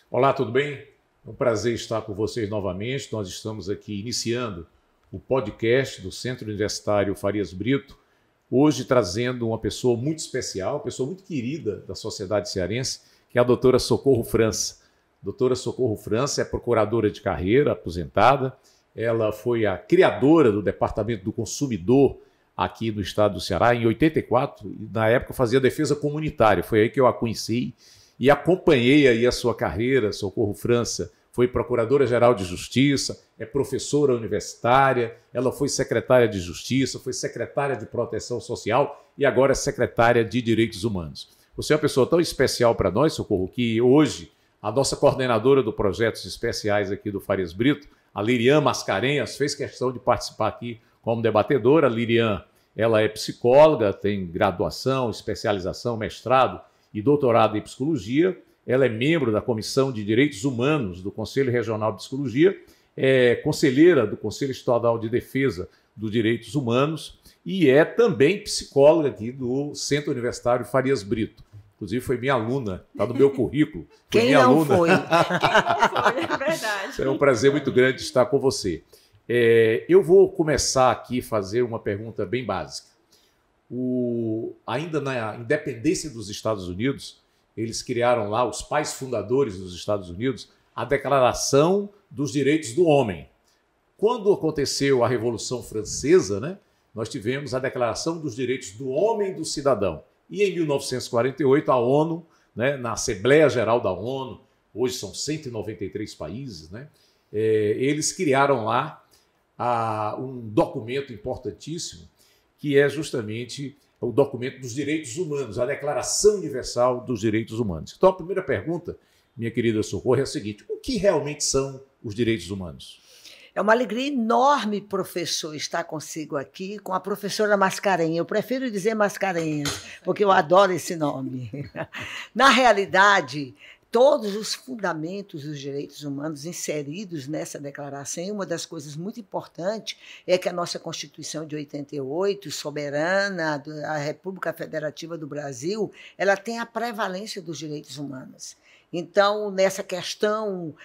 Olá, tudo bem? É um prazer estar com vocês novamente. Nós estamos aqui iniciando o podcast do Centro Universitário Farias Brito, hoje trazendo uma pessoa muito especial, uma pessoa muito querida da sociedade cearense, que é a doutora Socorro França. A doutora Socorro França é procuradora de carreira, aposentada. Ela foi a criadora do Departamento do Consumidor aqui no estado do Ceará em 84, e na época fazia defesa comunitária. Foi aí que eu a conheci e acompanhei aí a sua carreira. Socorro França foi procuradora-geral de Justiça, é professora universitária, ela foi secretária de Justiça, foi secretária de Proteção Social e agora é secretária de Direitos Humanos. Você é uma pessoa tão especial para nós, Socorro, que hoje a nossa coordenadora do Projetos Especiais aqui do Farias Brito, a Lirian Mascarenhas, fez questão de participar aqui como debatedora. A Lirian, ela é psicóloga, tem graduação, especialização, mestrado e doutorado em psicologia. Ela é membro da Comissão de Direitos Humanos do Conselho Regional de Psicologia, é conselheira do Conselho Estadual de Defesa dos Direitos Humanos e é também psicóloga aqui do Centro Universitário Farias Brito. Inclusive foi minha aluna, está no meu currículo. Quem não foi? Quem não foi, é verdade. É um prazer muito grande estar com você. Eu vou começar aqui a fazer uma pergunta bem básica. Ainda na independência dos Estados Unidos, eles criaram lá, os pais fundadores dos Estados Unidos, a Declaração dos Direitos do Homem. Quando aconteceu a Revolução Francesa, né, nós tivemos a Declaração dos Direitos do Homem e do Cidadão. E em 1948, a ONU, né, na Assembleia Geral da ONU, hoje são 193 países, né, eles criaram lá um documento importantíssimo, que é justamente o documento dos direitos humanos, a Declaração Universal dos Direitos Humanos. Então, a primeira pergunta, minha querida Socorro, é a seguinte: o que realmente são os direitos humanos? É uma alegria enorme, professor, estar consigo aqui com a professora Mascarenhas. Eu prefiro dizer Mascarenhas, porque eu adoro esse nome. Na realidade, todos os fundamentos dos direitos humanos inseridos nessa declaração, e uma das coisas muito importantes é que a nossa Constituição de 88, soberana, a República Federativa do Brasil, ela tem a prevalência dos direitos humanos. Então, nessa questão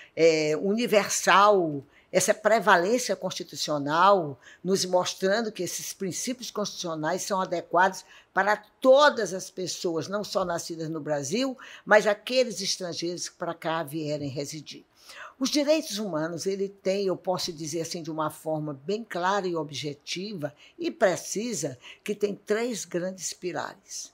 universal, essa prevalência constitucional, nos mostrando que esses princípios constitucionais são adequados para todas as pessoas, não só nascidas no Brasil, mas aqueles estrangeiros que para cá vierem residir. Os direitos humanos, ele tem, eu posso dizer assim de uma forma bem clara e objetiva e precisa, que tem 3 grandes pilares.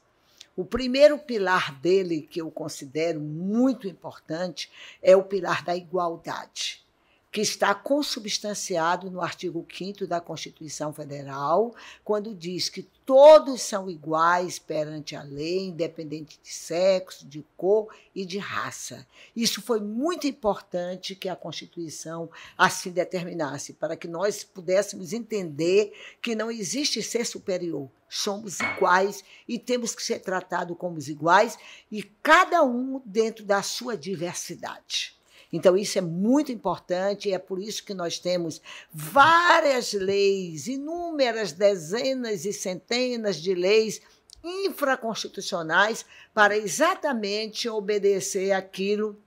O primeiro pilar dele, que eu considero muito importante, é o pilar da igualdade, que está consubstanciado no artigo 5º da Constituição Federal, quando diz que todos são iguais perante a lei, independente de sexo, de cor e de raça. Isso foi muito importante que a Constituição assim determinasse, para que nós pudéssemos entender que não existe ser superior. Somos iguais e temos que ser tratados como iguais, e cada um dentro da sua diversidade. Então, isso é muito importante e é por isso que nós temos várias leis, inúmeras dezenas e centenas de leis infraconstitucionais para exatamente obedecer aquilo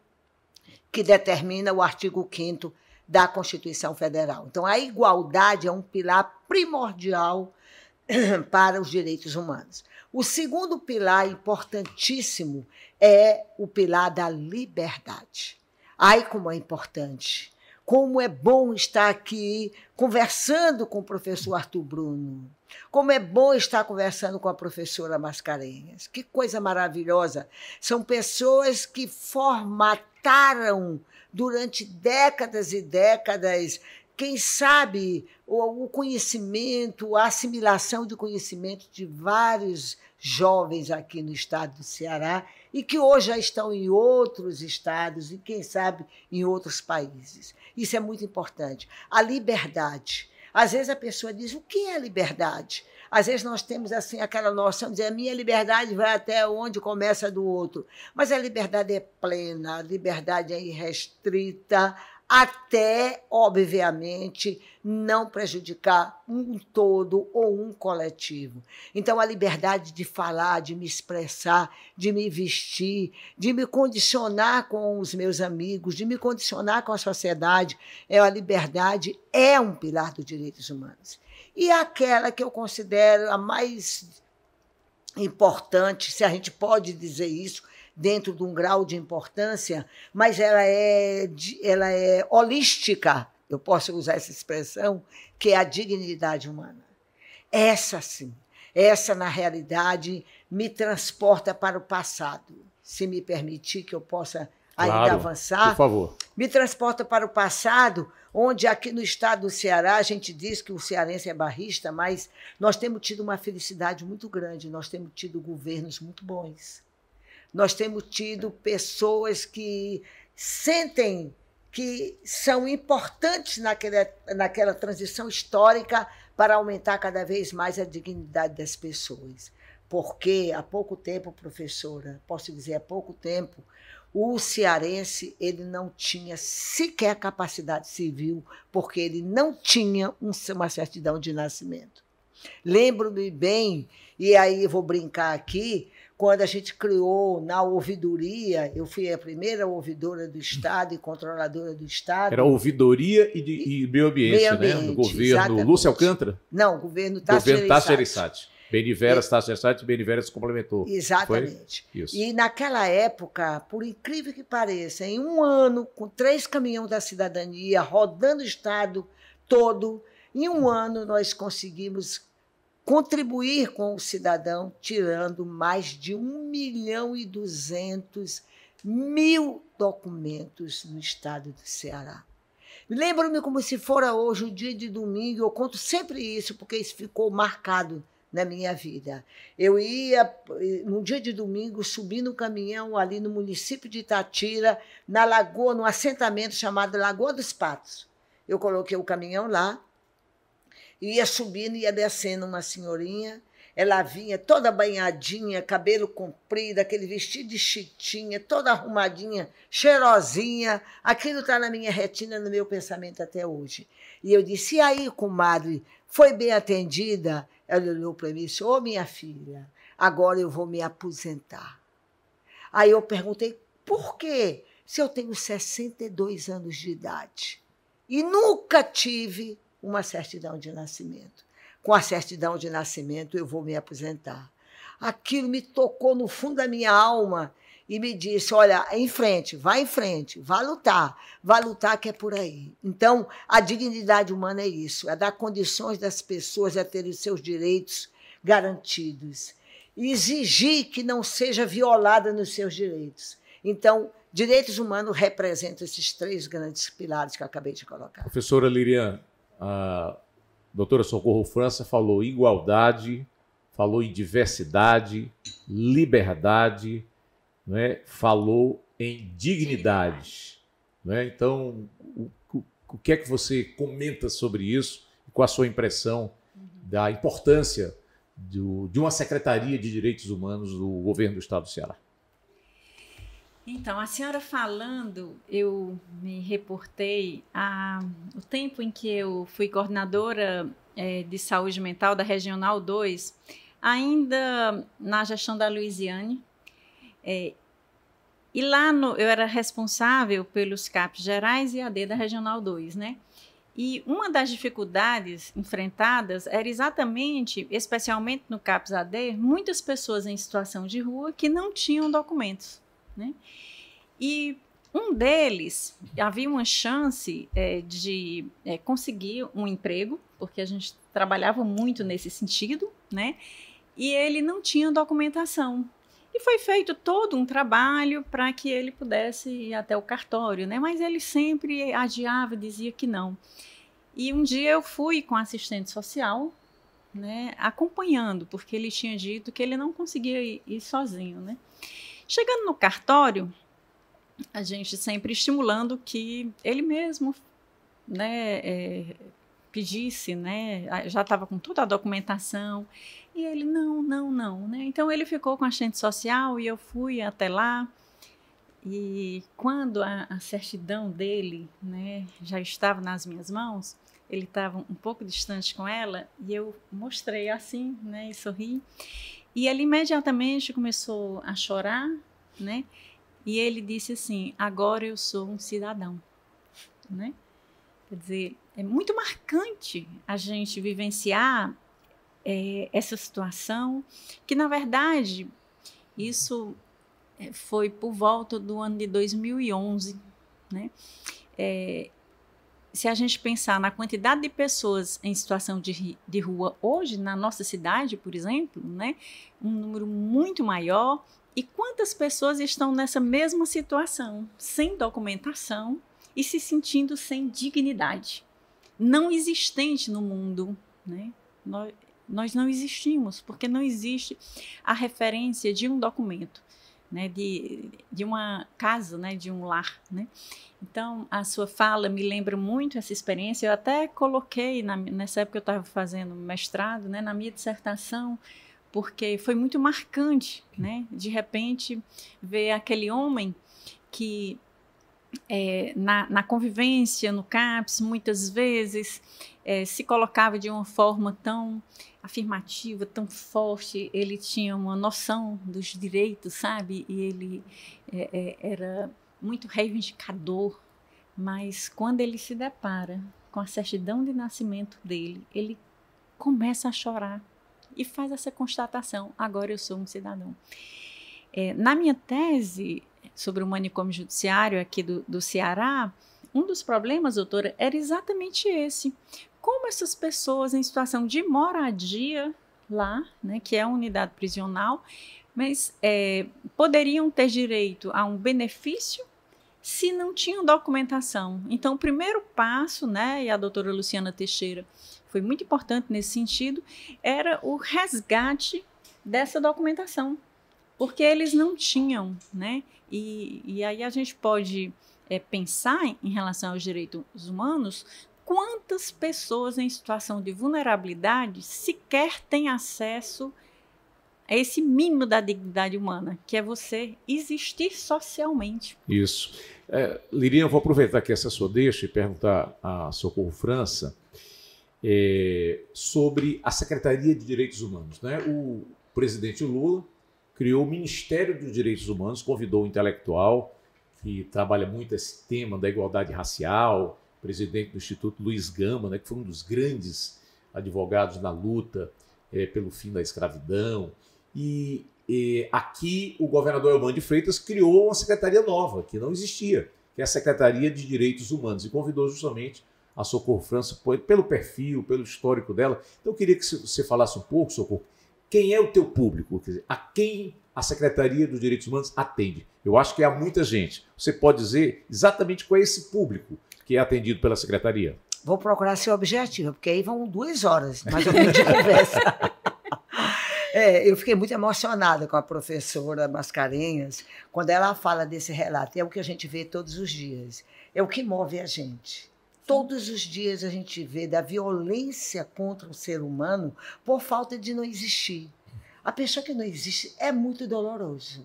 que determina o artigo 5º da Constituição Federal. Então, a igualdade é um pilar primordial para os direitos humanos. O segundo pilar importantíssimo é o pilar da liberdade. Ai, como é importante, como é bom estar aqui conversando com o professor Arthur Bruno, como é bom estar conversando com a professora Mascarenhas, que coisa maravilhosa. São pessoas que formataram durante décadas e décadas, quem sabe, o conhecimento, a assimilação de conhecimento de vários jovens aqui no estado do Ceará e que hoje já estão em outros estados e, quem sabe, em outros países. Isso é muito importante. A liberdade. Às vezes a pessoa diz, o que é liberdade? Às vezes nós temos assim aquela noção de dizer, a minha liberdade vai até onde começa a do outro. Mas a liberdade é plena, a liberdade é irrestrita, até, obviamente, não prejudicar um todo ou um coletivo. Então, a liberdade de falar, de me expressar, de me vestir, de me condicionar com os meus amigos, de me condicionar com a sociedade, a liberdade é um pilar dos direitos humanos. E aquela que eu considero a mais importante, se a gente pode dizer isso, dentro de um grau de importância, mas ela é holística, eu posso usar essa expressão, que é a dignidade humana. Essa, sim, essa, na realidade, me transporta para o passado. Se me permitir que eu possa ainda avançar. Por favor. Me transporta para o passado, onde aqui no estado do Ceará, a gente diz que o cearense é barrista, mas nós temos tido uma felicidade muito grande, nós temos tido governos muito bons. Nós temos tido pessoas que sentem que são importantes naquela transição histórica para aumentar cada vez mais a dignidade das pessoas. Porque há pouco tempo, professora, posso dizer, há pouco tempo, o cearense ele não tinha sequer capacidade civil, porque ele não tinha uma certidão de nascimento. Lembro-me bem, e aí eu vou brincar aqui, quando a gente criou na ouvidoria, eu fui a primeira ouvidora do Estado e controladora do Estado. Era ouvidoria e meio ambiente, né? No governo exatamente. Lúcia Alcântara? Não, governo Tasso Gereissati. Beniveras, Tasso Gereissati, Beniveras complementou. Exatamente. Isso. E naquela época, por incrível que pareça, em um ano, com 3 caminhões da cidadania, rodando o Estado todo, em um ano nós conseguimos contribuir com o cidadão, tirando mais de 1.200.000 documentos no estado do Ceará. Lembro-me como se fora hoje, o dia de domingo, eu conto sempre isso, porque isso ficou marcado na minha vida. Eu ia, no dia de domingo, subir no caminhão ali no município de Itatira, na lagoa, num assentamento chamado Lagoa dos Patos. Eu coloquei o caminhão lá, ia subindo, ia descendo uma senhorinha, ela vinha toda banhadinha, cabelo comprido, aquele vestido de chitinha, toda arrumadinha, cheirosinha. Aquilo está na minha retina, no meu pensamento até hoje. E eu disse, e aí, comadre, foi bem atendida? Ela olhou para mim e disse, ô, minha filha, agora eu vou me aposentar. Aí eu perguntei, por quê? Se eu tenho 62 anos de idade e nunca tive uma certidão de nascimento. Com a certidão de nascimento, eu vou me aposentar. Aquilo me tocou no fundo da minha alma e me disse, olha, em frente, vai lutar que é por aí. Então, a dignidade humana é isso, é dar condições das pessoas a terem os seus direitos garantidos. E exigir que não seja violada nos seus direitos. Então, direitos humanos representam esses 3 grandes pilares que eu acabei de colocar. Professora Lirian, a doutora Socorro França falou em igualdade, falou em diversidade, liberdade, não é? Falou em dignidade. Não é? Então, o que é que você comenta sobre isso? Qual a sua impressão da importância de uma Secretaria de Direitos Humanos do governo do Estado do Ceará? Então, a senhora falando, eu me reportei ao tempo em que eu fui coordenadora de saúde mental da Regional 2, ainda na gestão da Luiziane. E lá eu era responsável pelos CAPs gerais e AD da Regional 2, né? E uma das dificuldades enfrentadas era exatamente, especialmente no CAPs AD, muitas pessoas em situação de rua que não tinham documentos. Né? E um deles havia uma chance de conseguir um emprego, porque a gente trabalhava muito nesse sentido, né? E ele não tinha documentação. E foi feito todo um trabalho para que ele pudesse ir até o cartório, né? Mas ele sempre adiava, dizia que não. E um dia eu fui com a assistente social, né, acompanhando, porque ele tinha dito que ele não conseguia ir sozinho, né? Chegando no cartório, a gente sempre estimulando que ele mesmo, né, pedisse, né, já estava com toda a documentação, e ele não, né? Então ele ficou com a assistente social e eu fui até lá, E quando a certidão dele, né, já estava nas minhas mãos, ele estava um pouco distante com ela, e eu mostrei assim, né, e sorri. E ele imediatamente começou a chorar, né? E ele disse assim: agora eu sou um cidadão, né? Quer dizer, é muito marcante a gente vivenciar essa situação, que na verdade isso foi por volta do ano de 2011, né? Se a gente pensar na quantidade de pessoas em situação de rua hoje, na nossa cidade, por exemplo, né, um número muito maior, e quantas pessoas estão nessa mesma situação, sem documentação e se sentindo sem dignidade, não existente no mundo, né? Nós não existimos, porque não existe a referência de um documento, né, de uma casa, né, de um lar, né? Então, a sua fala me lembra muito essa experiência. Eu até coloquei, nessa época eu estava fazendo mestrado, né, na minha dissertação, porque foi muito marcante, né? De repente, ver aquele homem que, na convivência, no CAPS, muitas vezes se colocava de uma forma tão afirmativa, tão forte, ele tinha uma noção dos direitos, sabe? E ele era muito reivindicador, mas quando ele se depara com a certidão de nascimento dele, ele começa a chorar e faz essa constatação: agora eu sou um cidadão. Na minha tese sobre o manicômio judiciário aqui do Ceará, um dos problemas, doutora, era exatamente esse. Como essas pessoas em situação de moradia lá, né, que é a unidade prisional, mas poderiam ter direito a um benefício se não tinham documentação. Então, o primeiro passo, né, e a doutora Luciana Teixeira foi muito importante nesse sentido, era o resgate dessa documentação, porque eles não tinham, né? E aí a gente pode pensar em relação aos direitos humanos, quantas pessoas em situação de vulnerabilidade sequer têm acesso a esse mínimo da dignidade humana, que é você existir socialmente. Isso. Lirian, eu vou aproveitar aqui essa sua deixa e perguntar a Socorro França sobre a Secretaria de Direitos Humanos, né? O presidente Lula criou o Ministério dos Direitos Humanos, convidou um intelectual que trabalha muito esse tema da igualdade racial, presidente do Instituto Luiz Gama, né, que foi um dos grandes advogados na luta pelo fim da escravidão. E aqui o governador Elmano de Freitas criou uma secretaria nova, que não existia, que é a Secretaria de Direitos Humanos, e convidou justamente a Socorro França pelo perfil, pelo histórico dela. Então eu queria que você falasse um pouco, Socorro, quem é o teu público? Quer dizer, a quem a Secretaria dos Direitos Humanos atende? Eu acho que há muita gente. Você pode dizer exatamente qual é esse público que é atendido pela Secretaria? Vou procurar ser objetiva, porque aí vão 2 horas, mais ou menos, de conversa. Eu fiquei muito emocionada com a professora Mascarenhas, quando ela fala desse relato. É o que a gente vê todos os dias. É o que move a gente. Todos os dias a gente vê da violência contra o ser humano por falta de não existir. A pessoa que não existe é muito doloroso.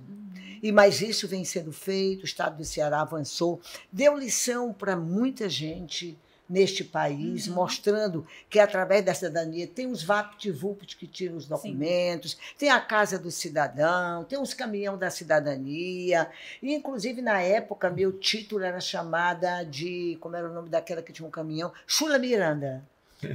Mas isso vem sendo feito, o Estado do Ceará avançou, deu lição para muita gente neste país, mostrando que através da cidadania tem os VaptVupt que tiram os documentos, sim, tem a Casa do Cidadão, tem os caminhão da cidadania, e inclusive na época meu título era chamada de, como era o nome daquela que tinha um caminhão? Chula Miranda.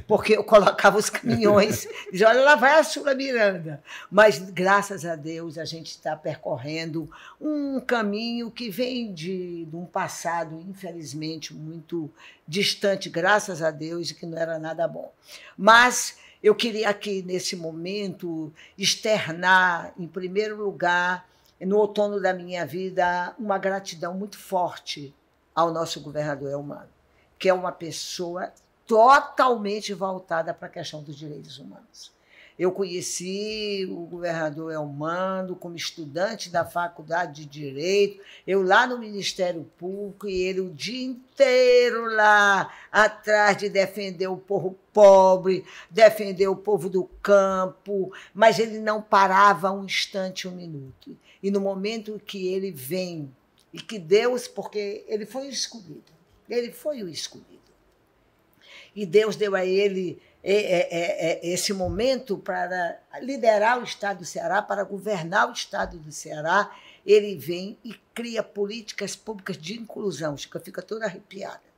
Porque eu colocava os caminhões, dizia, olha, lá vai a Chula Miranda. Mas, graças a Deus, a gente está percorrendo um caminho que vem de um passado, infelizmente, muito distante, graças a Deus, e que não era nada bom. Mas eu queria aqui, nesse momento, externar, em primeiro lugar, no outono da minha vida, uma gratidão muito forte ao nosso governador Elmano, que é uma pessoa totalmente voltada para a questão dos direitos humanos. Eu conheci o governador Elmano como estudante da Faculdade de Direito, eu lá no Ministério Público, e ele o dia inteiro lá atrás de defender o povo pobre, defender o povo do campo, mas ele não parava um instante, um minuto. E no momento que ele vem E que Deus, porque ele foi o escolhido. Ele foi o escolhido. E Deus deu a ele esse momento para liderar o Estado do Ceará, para governar o Estado do Ceará. Ele vem e cria políticas públicas de inclusão. Chica fica toda arrepiada.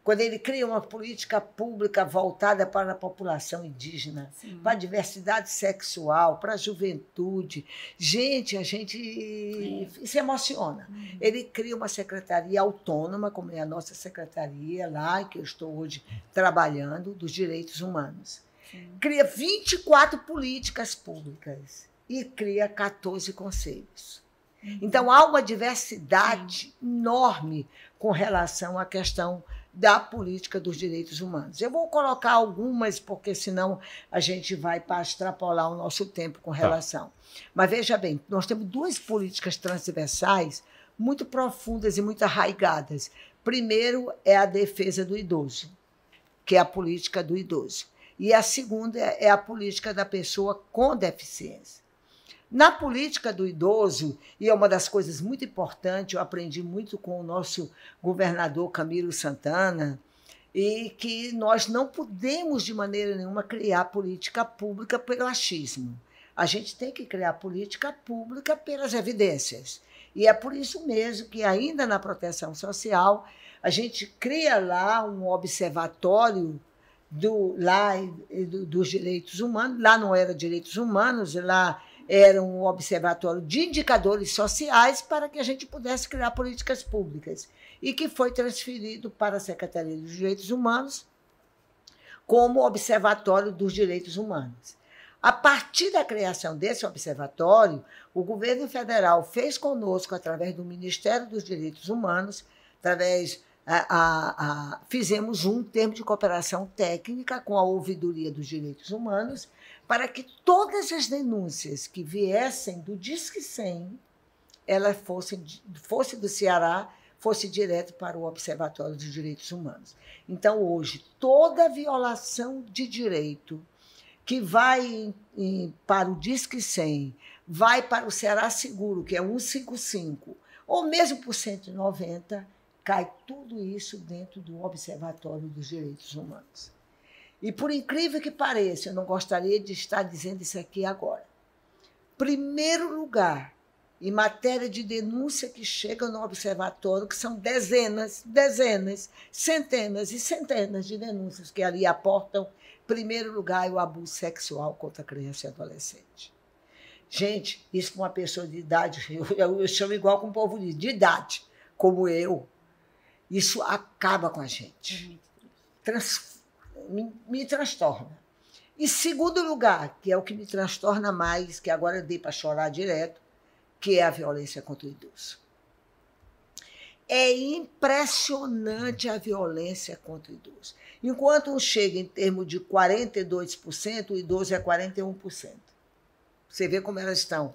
Quando ele cria uma política pública voltada para a população indígena, sim, para a diversidade sexual, para a juventude. Gente, a gente se emociona. Ele cria uma secretaria autônoma, como é a nossa secretaria lá, que eu estou hoje trabalhando, dos direitos humanos. Sim. Cria 24 políticas públicas e cria 14 conselhos. Então, há uma diversidade enorme com relação à questão da política dos direitos humanos. Eu vou colocar algumas, porque senão a gente vai para extrapolar o nosso tempo com relação. Mas veja bem, nós temos duas políticas transversais muito profundas e muito arraigadas. Primeiro é a defesa do idoso, que é a política do idoso. E a segunda é a política da pessoa com deficiência. Na política do idoso, e é uma das coisas muito importantes, eu aprendi muito com o nosso governador Camilo Santana, e que nós não podemos, de maneira nenhuma, criar política pública pelo achismo. A gente tem que criar política pública pelas evidências. E é por isso mesmo que, ainda na proteção social, a gente cria lá um observatório dos direitos humanos. Lá não era direitos humanos, lá era um observatório de indicadores sociais para que a gente pudesse criar políticas públicas e que foi transferido para a Secretaria dos Direitos Humanos como Observatório dos Direitos Humanos. A partir da criação desse observatório, o governo federal fez conosco, através do Ministério dos Direitos Humanos, fizemos um termo de cooperação técnica com a Ouvidoria dos Direitos Humanos, para que todas as denúncias que viessem do Disque 100, elas fosse do Ceará, fosse direto para o Observatório dos Direitos Humanos. Então, hoje, toda violação de direito que vai para o Disque 100, vai para o Ceará Seguro, que é 155, ou mesmo por 190, cai tudo isso dentro do Observatório dos Direitos Humanos. E, por incrível que pareça, eu não gostaria de estar dizendo isso aqui agora. Primeiro lugar, em matéria de denúncia que chega no observatório, que são dezenas, centenas e centenas de denúncias que ali aportam, primeiro lugar é o abuso sexual contra criança e adolescente. Gente, isso para uma pessoa de idade, eu chamo igual com o povo de idade, como eu, isso acaba com a gente. Me transtorna. Em segundo lugar, que é o que me transtorna mais, que agora eu dei para chorar direto, que é a violência contra o idoso. É impressionante a violência contra o idoso. Enquanto um chega em termos de 42%, o idoso é 41%. Você vê como elas estão.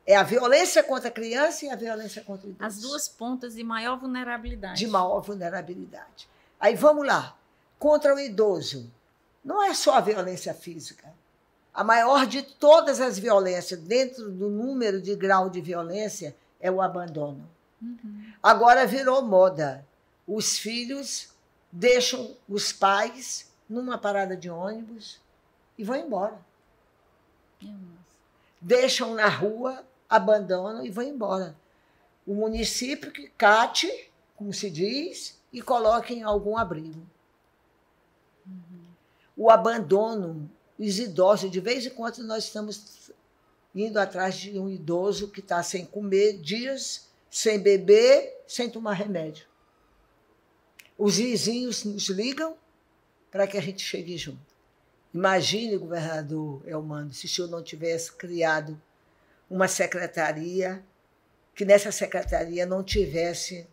É a violência contra a criança e a violência contra o idoso. As duas pontas de maior vulnerabilidade. De maior vulnerabilidade. Aí vamos lá. Contra o idoso, não é só a violência física. A maior de todas as violências, dentro do número de grau de violência, é o abandono. Agora virou moda. Os filhos deixam os pais numa parada de ônibus e vão embora. Deixam na rua, abandonam e vão embora. O município que cate, como se diz, e coloque em algum abrigo. O abandono, os idosos, de vez em quando nós estamos indo atrás de um idoso que está sem comer dias, sem beber, sem tomar remédio. Os vizinhos nos ligam para que a gente chegue junto. Imagine, governador Elmano, se o senhor não tivesse criado uma secretaria, que nessa secretaria não tivesse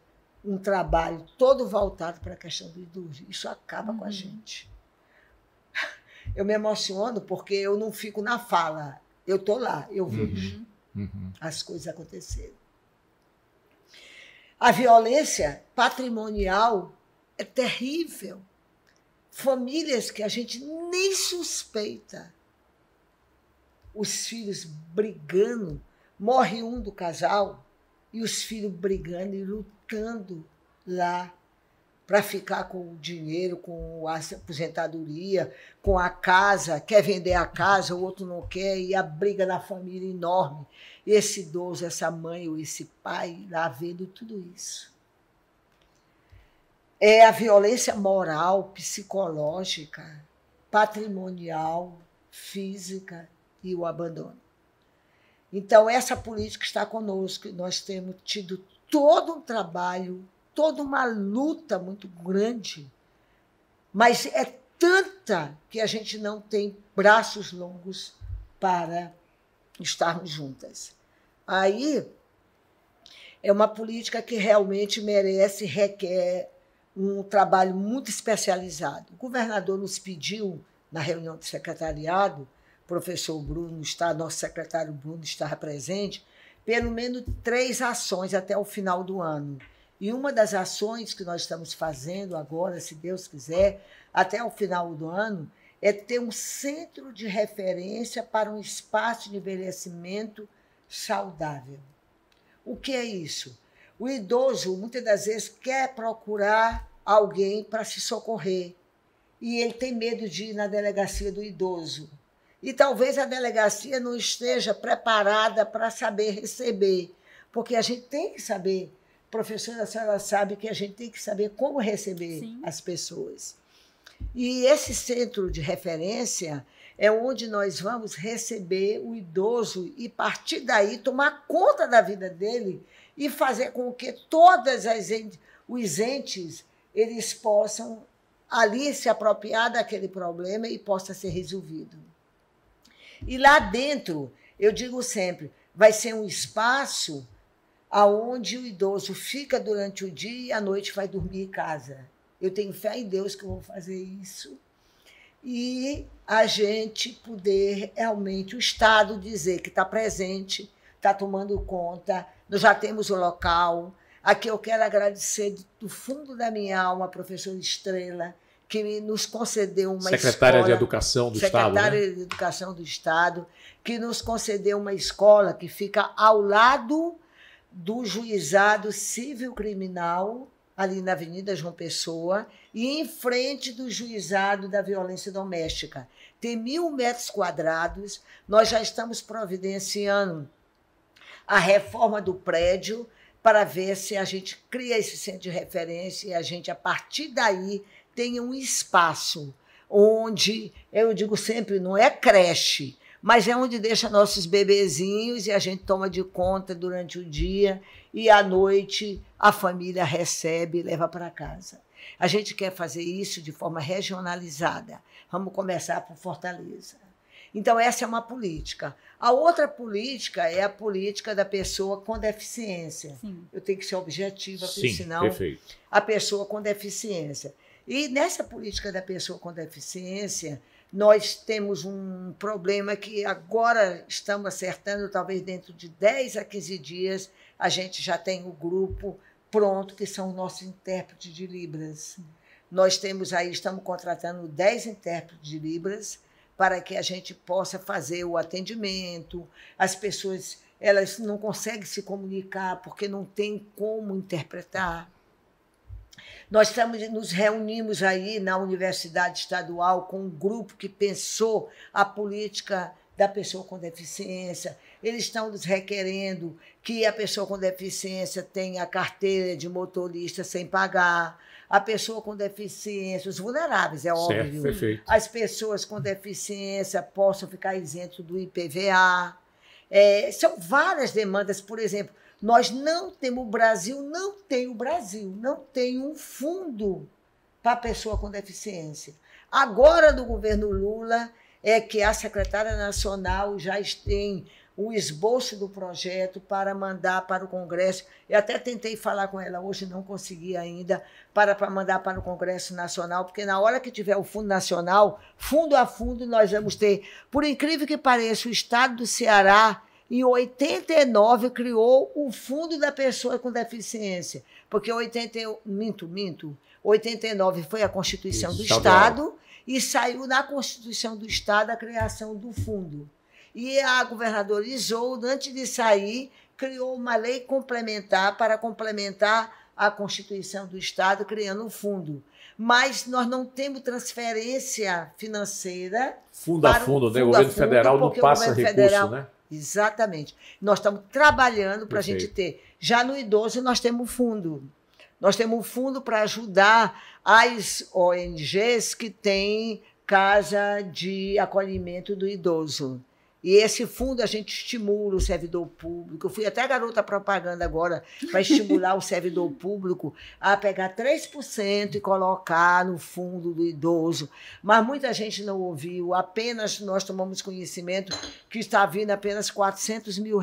um trabalho todo voltado para a questão do idoso. Isso acaba com a gente. Eu me emociono porque eu não fico na fala. Eu estou lá, eu vejo as coisas acontecerem. A violência patrimonial é terrível. Famílias que a gente nem suspeita. Os filhos brigando, morre um do casal, e os filhos brigando e lutando lá para ficar com o dinheiro, com a aposentadoria, com a casa, quer vender a casa, o outro não quer, e a briga na família enorme. Esse idoso, essa mãe ou esse pai lá vendo tudo isso. É a violência moral, psicológica, patrimonial, física e o abandono. Então, essa política está conosco. Nós temos tido todo um trabalho, toda uma luta muito grande, mas é tanta que a gente não tem braços longos para estarmos juntas. Aí é uma política que realmente merece, requer um trabalho muito especializado. O governador nos pediu, na reunião do secretariado, o professor Bruno está, nosso secretário Bruno estava presente, pelo menos 3 ações até o final do ano. E uma das ações que nós estamos fazendo agora, se Deus quiser, até o final do ano, é ter um centro de referência para um espaço de envelhecimento saudável. O que é isso? O idoso, muitas das vezes, quer procurar alguém para se socorrer. E ele tem medo de ir na delegacia do idoso. E talvez a delegacia não esteja preparada para saber receber. Porque a gente tem que saber, professora, a senhora sabe que a gente tem que saber como receber Sim. as pessoas. E esse centro de referência é onde nós vamos receber o idoso e, a partir daí, tomar conta da vida dele e fazer com que todos os entes eles possam ali se apropriar daquele problema e possa ser resolvido. E lá dentro, eu digo sempre, vai ser um espaço onde o idoso fica durante o dia e à noite vai dormir em casa. Eu tenho fé em Deus que eu vou fazer isso. E a gente poder realmente, o Estado dizer que está presente, está tomando conta, nós já temos o local. Aqui eu quero agradecer do fundo da minha alma a professora Estrela, que nos concedeu uma Secretária de Educação do Estado. Secretária de Educação do Estado, que nos concedeu uma escola que fica ao lado do Juizado Civil Criminal, ali na Avenida João Pessoa, e em frente do Juizado da Violência Doméstica. Tem 1.000 metros quadrados, nós já estamos providenciando a reforma do prédio para ver se a gente cria esse centro de referência e a gente, a partir daí, tenha um espaço onde, eu digo sempre, não é creche, mas é onde deixa nossos bebezinhos e a gente toma de conta durante o dia e à noite a família recebe e leva para casa. A gente quer fazer isso de forma regionalizada. Vamos começar por Fortaleza. Então, essa é uma política. A outra política é a política da pessoa com deficiência. Sim. Eu tenho que ser objetiva, porque senão perfeito. A pessoa com deficiência. E nessa política da pessoa com deficiência, nós temos um problema que agora estamos acertando, talvez dentro de 10 a 15 dias, a gente já tem o grupo pronto, que são os nossos intérpretes de Libras. Nós temos aí, estamos contratando 10 intérpretes de Libras para que a gente possa fazer o atendimento. As pessoas elas não conseguem se comunicar porque não tem como interpretar. Nós nos reunimos aí na Universidade Estadual com um grupo que pensou a política da pessoa com deficiência. Eles estão nos requerendo que a pessoa com deficiência tenha a carteira de motorista sem pagar, a pessoa com deficiência, os vulneráveis, é óbvio. Perfeito. As pessoas com deficiência possam ficar isentos do IPVA. São várias demandas, por exemplo, nós não temos, o Brasil não tem um fundo para a pessoa com deficiência. Agora, do governo Lula, é que a secretária nacional já tem o esboço do projeto para mandar para o Congresso. Eu até tentei falar com ela hoje, não consegui ainda, para mandar para o Congresso Nacional, porque na hora que tiver o Fundo Nacional, fundo a fundo, nós vamos ter. Por incrível que pareça, o Estado do Ceará, em 89, criou o Fundo da Pessoa com Deficiência, porque 89 foi a Constituição do Estado e saiu na Constituição do Estado a criação do fundo. E a governadora Isolda, antes de sair, criou uma lei complementar para complementar a Constituição do Estado, criando um fundo. Mas nós não temos transferência financeira. Fundo a fundo, né? O governo federal não passa recurso, né? Exatamente. Nós estamos trabalhando para a gente ter. Já no idoso, nós temos um fundo. Nós temos um fundo para ajudar as ONGs que têm casa de acolhimento do idoso. E esse fundo a gente estimula o servidor público. Eu fui até garota propaganda agora para estimular o servidor público a pegar 3% e colocar no fundo do idoso. Mas muita gente não ouviu. Apenas nós tomamos conhecimento que está vindo apenas R$400 mil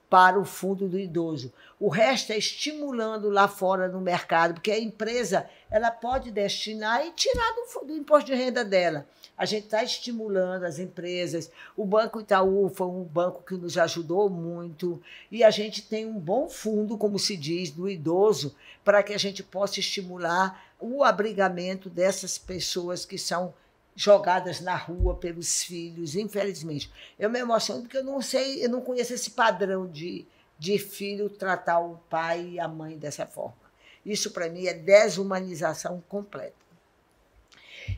para o fundo do idoso. O resto é estimulando lá fora no mercado, porque a empresa ela pode destinar e tirar do imposto de renda dela. A gente está estimulando as empresas. O Banco Itaú foi um banco que nos ajudou muito e a gente tem um bom fundo, como se diz, do idoso, para que a gente possa estimular o abrigamento dessas pessoas que são jogadas na rua pelos filhos, infelizmente. Eu me emociono porque eu não conheço esse padrão de filho tratar o pai e a mãe dessa forma. Isso, para mim, é desumanização completa.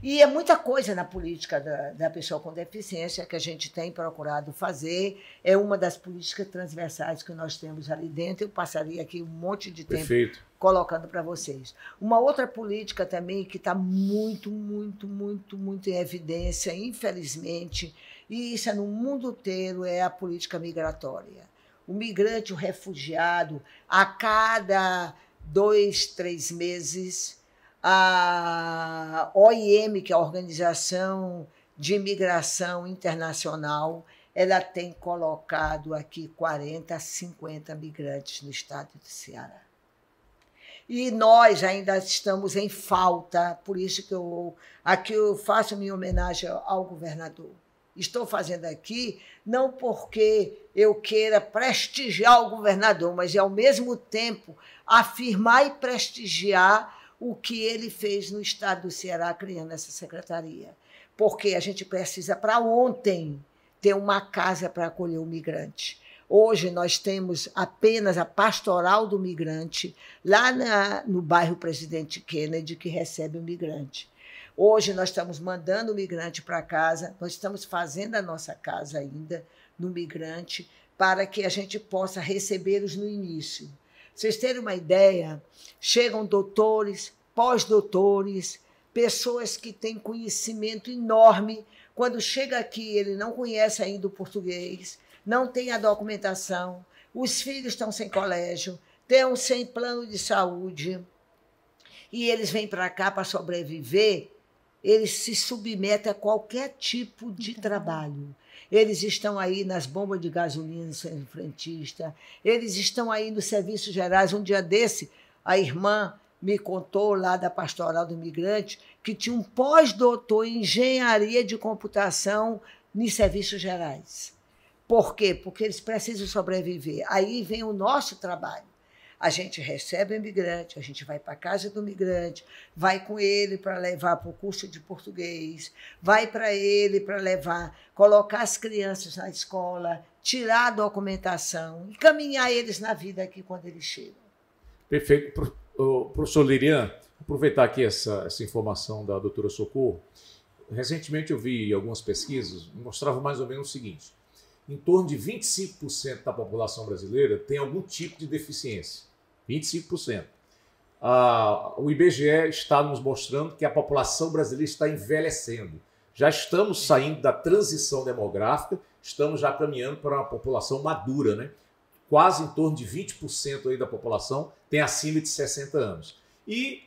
E é muita coisa na política da pessoa com deficiência que a gente tem procurado fazer. É uma das políticas transversais que nós temos ali dentro. Eu passaria aqui um monte de tempo colocando para vocês. Uma outra política também que está muito em evidência, infelizmente, e isso é no mundo inteiro, é a política migratória. O migrante, o refugiado, a cada 2, 3 meses, a OIM, que é a Organização de Imigração Internacional, ela tem colocado aqui 40 a 50 migrantes no estado de Ceará. E nós ainda estamos em falta, por isso que aqui eu faço minha homenagem ao governador. Estou fazendo aqui não porque eu queira prestigiar o governador, mas, ao mesmo tempo, afirmar e prestigiar o que ele fez no estado do Ceará, criando essa secretaria. Porque a gente precisa, para ontem, ter uma casa para acolher o migrante. Hoje nós temos apenas a Pastoral do Migrante, lá no bairro Presidente Kennedy, que recebe o migrante. Hoje nós estamos mandando o migrante para casa, nós estamos fazendo a nossa casa ainda no migrante, para que a gente possa recebê-los no início. Vocês terem uma ideia, chegam doutores, pós-doutores, pessoas que têm conhecimento enorme. Quando chega aqui, ele não conhece ainda o português, não tem a documentação, os filhos estão sem colégio, estão sem plano de saúde, e eles vêm para cá para sobreviver, eles se submetem a qualquer tipo de trabalho. Eles estão aí nas bombas de gasolina, sendo frentista, eles estão aí nos serviços gerais. Um dia desse, a irmã me contou lá da Pastoral do Migrante que tinha um pós-doutor em engenharia de computação nos serviços gerais. Por quê? Porque eles precisam sobreviver. Aí vem o nosso trabalho. A gente recebe o imigrante, a gente vai para a casa do migrante, vai com ele para levar para o curso de português, vai para ele para colocar as crianças na escola, tirar a documentação, encaminhar eles na vida aqui quando eles chegam. Perfeito. Professor Lirian, aproveitar aqui essa informação da doutora Socorro. Recentemente eu vi algumas pesquisas que mostravam mais ou menos o seguinte: em torno de 25% da população brasileira tem algum tipo de deficiência. 25%. O IBGE está nos mostrando que a população brasileira está envelhecendo. Já estamos saindo da transição demográfica, estamos já caminhando para uma população madura, né? Quase em torno de 20% aí da população tem acima de 60 anos. E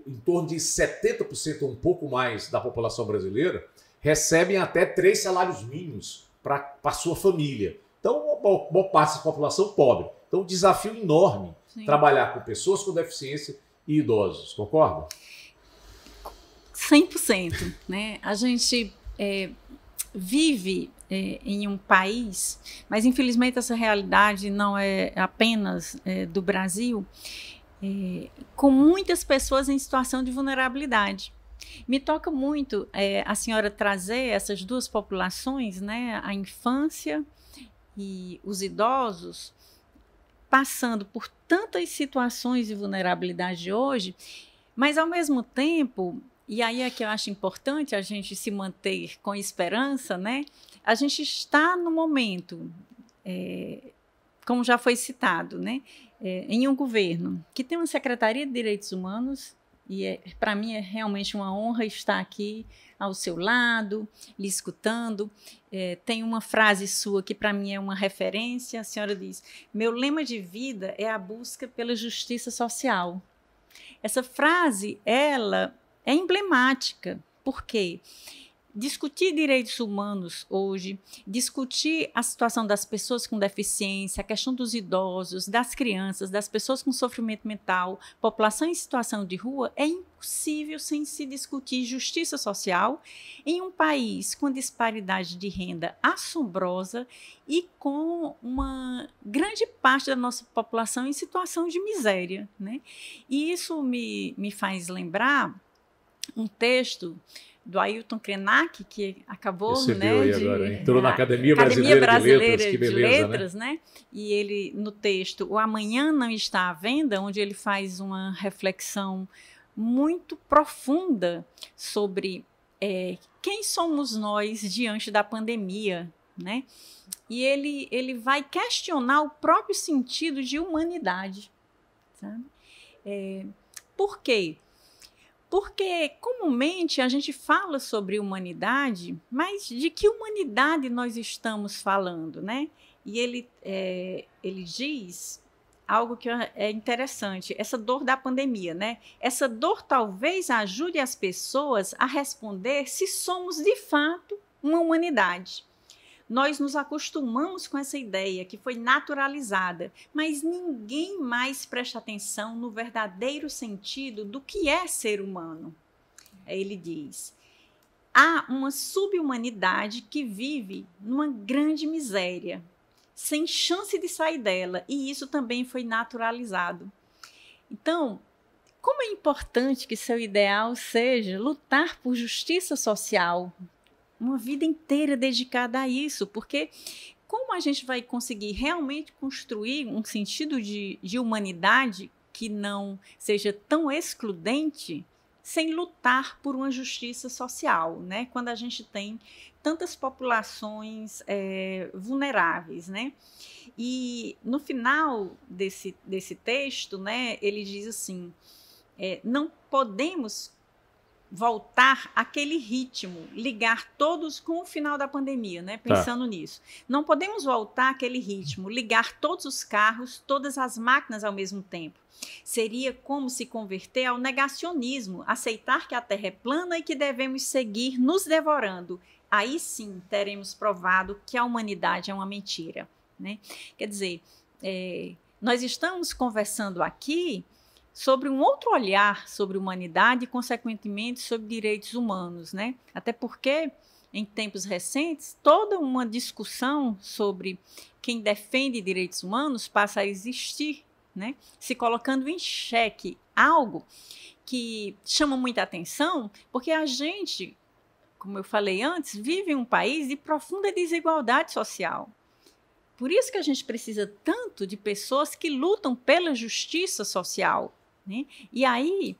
em torno de 70% ou um pouco mais da população brasileira recebem até 3 salários mínimos para a sua família. Então, boa parte da população pobre. Então, um desafio enorme. Sim. Trabalhar com pessoas com deficiência e idosos. Concorda? 100%. Né? A gente vive em um país, mas infelizmente essa realidade não é apenas do Brasil, com muitas pessoas em situação de vulnerabilidade. Me toca muito a senhora trazer essas duas populações, né, a infância e os idosos passando por tantas situações de vulnerabilidade hoje, mas ao mesmo tempo, e aí é que eu acho importante a gente se manter com esperança, né? A gente está no momento, como já foi citado, né? Em um governo que tem uma Secretaria de Direitos Humanos, e para mim é realmente uma honra estar aqui ao seu lado, lhe escutando. Tem uma frase sua que para mim é uma referência. A senhora diz: meu lema de vida é a busca pela justiça social. Essa frase, ela é emblemática, porque discutir direitos humanos hoje, discutir a situação das pessoas com deficiência, a questão dos idosos, das crianças, das pessoas com sofrimento mental, população em situação de rua, é impossível sem se discutir justiça social em um país com disparidade de renda assombrosa e com uma grande parte da nossa população em situação de miséria, né? E isso me faz lembrar um texto do Ailton Krenak, que acabou, entrou na Academia Brasileira de Letras, né? E ele, no texto O Amanhã Não Está à Venda, onde ele faz uma reflexão muito profunda sobre quem somos nós diante da pandemia, né? E ele vai questionar o próprio sentido de humanidade, sabe? Por quê? Porque, comumente, a gente fala sobre humanidade, mas de que humanidade nós estamos falando, né? E ele diz algo que é interessante, essa dor da pandemia, né? Essa dor talvez ajude as pessoas a responder se somos, de fato, uma humanidade. Nós nos acostumamos com essa ideia que foi naturalizada, mas ninguém mais presta atenção no verdadeiro sentido do que é ser humano. Ele diz: há uma sub-humanidade que vive numa grande miséria, sem chance de sair dela, e isso também foi naturalizado. Então, como é importante que seu ideal seja lutar por justiça social, uma vida inteira dedicada a isso, porque como a gente vai conseguir realmente construir um sentido de humanidade que não seja tão excludente sem lutar por uma justiça social, né? Quando a gente tem tantas populações vulneráveis, né? E no final desse texto, né, ele diz assim: não podemos voltar àquele ritmo, ligar todos com o final da pandemia, né? Pensando nisso. Não podemos voltar àquele ritmo, ligar todos os carros, todas as máquinas ao mesmo tempo. Seria como se converter ao negacionismo, aceitar que a Terra é plana e que devemos seguir nos devorando. Aí sim teremos provado que a humanidade é uma mentira, né? Quer dizer, nós estamos conversando aqui sobre um outro olhar sobre humanidade e, consequentemente, sobre direitos humanos, né? Até porque, em tempos recentes, toda uma discussão sobre quem defende direitos humanos passa a existir, né? Se colocando em xeque algo que chama muita atenção, porque a gente, como eu falei antes, vive em um país de profunda desigualdade social. Por isso que a gente precisa tanto de pessoas que lutam pela justiça social, né? E aí,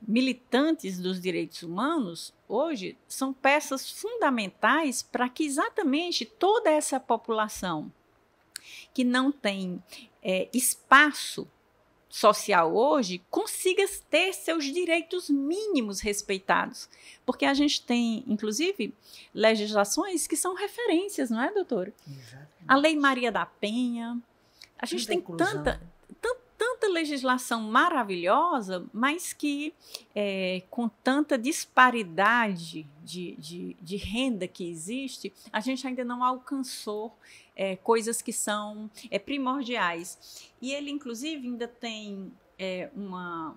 militantes dos direitos humanos, hoje, são peças fundamentais para que exatamente toda essa população que não tem espaço social hoje consiga ter seus direitos mínimos respeitados. Porque a gente tem, inclusive, legislações que são referências, não é, doutora? Exatamente. A Lei Maria da Penha. A gente tem tanta legislação maravilhosa, mas que com tanta disparidade de renda que existe, a gente ainda não alcançou coisas que são primordiais. E ele, inclusive, ainda tem uma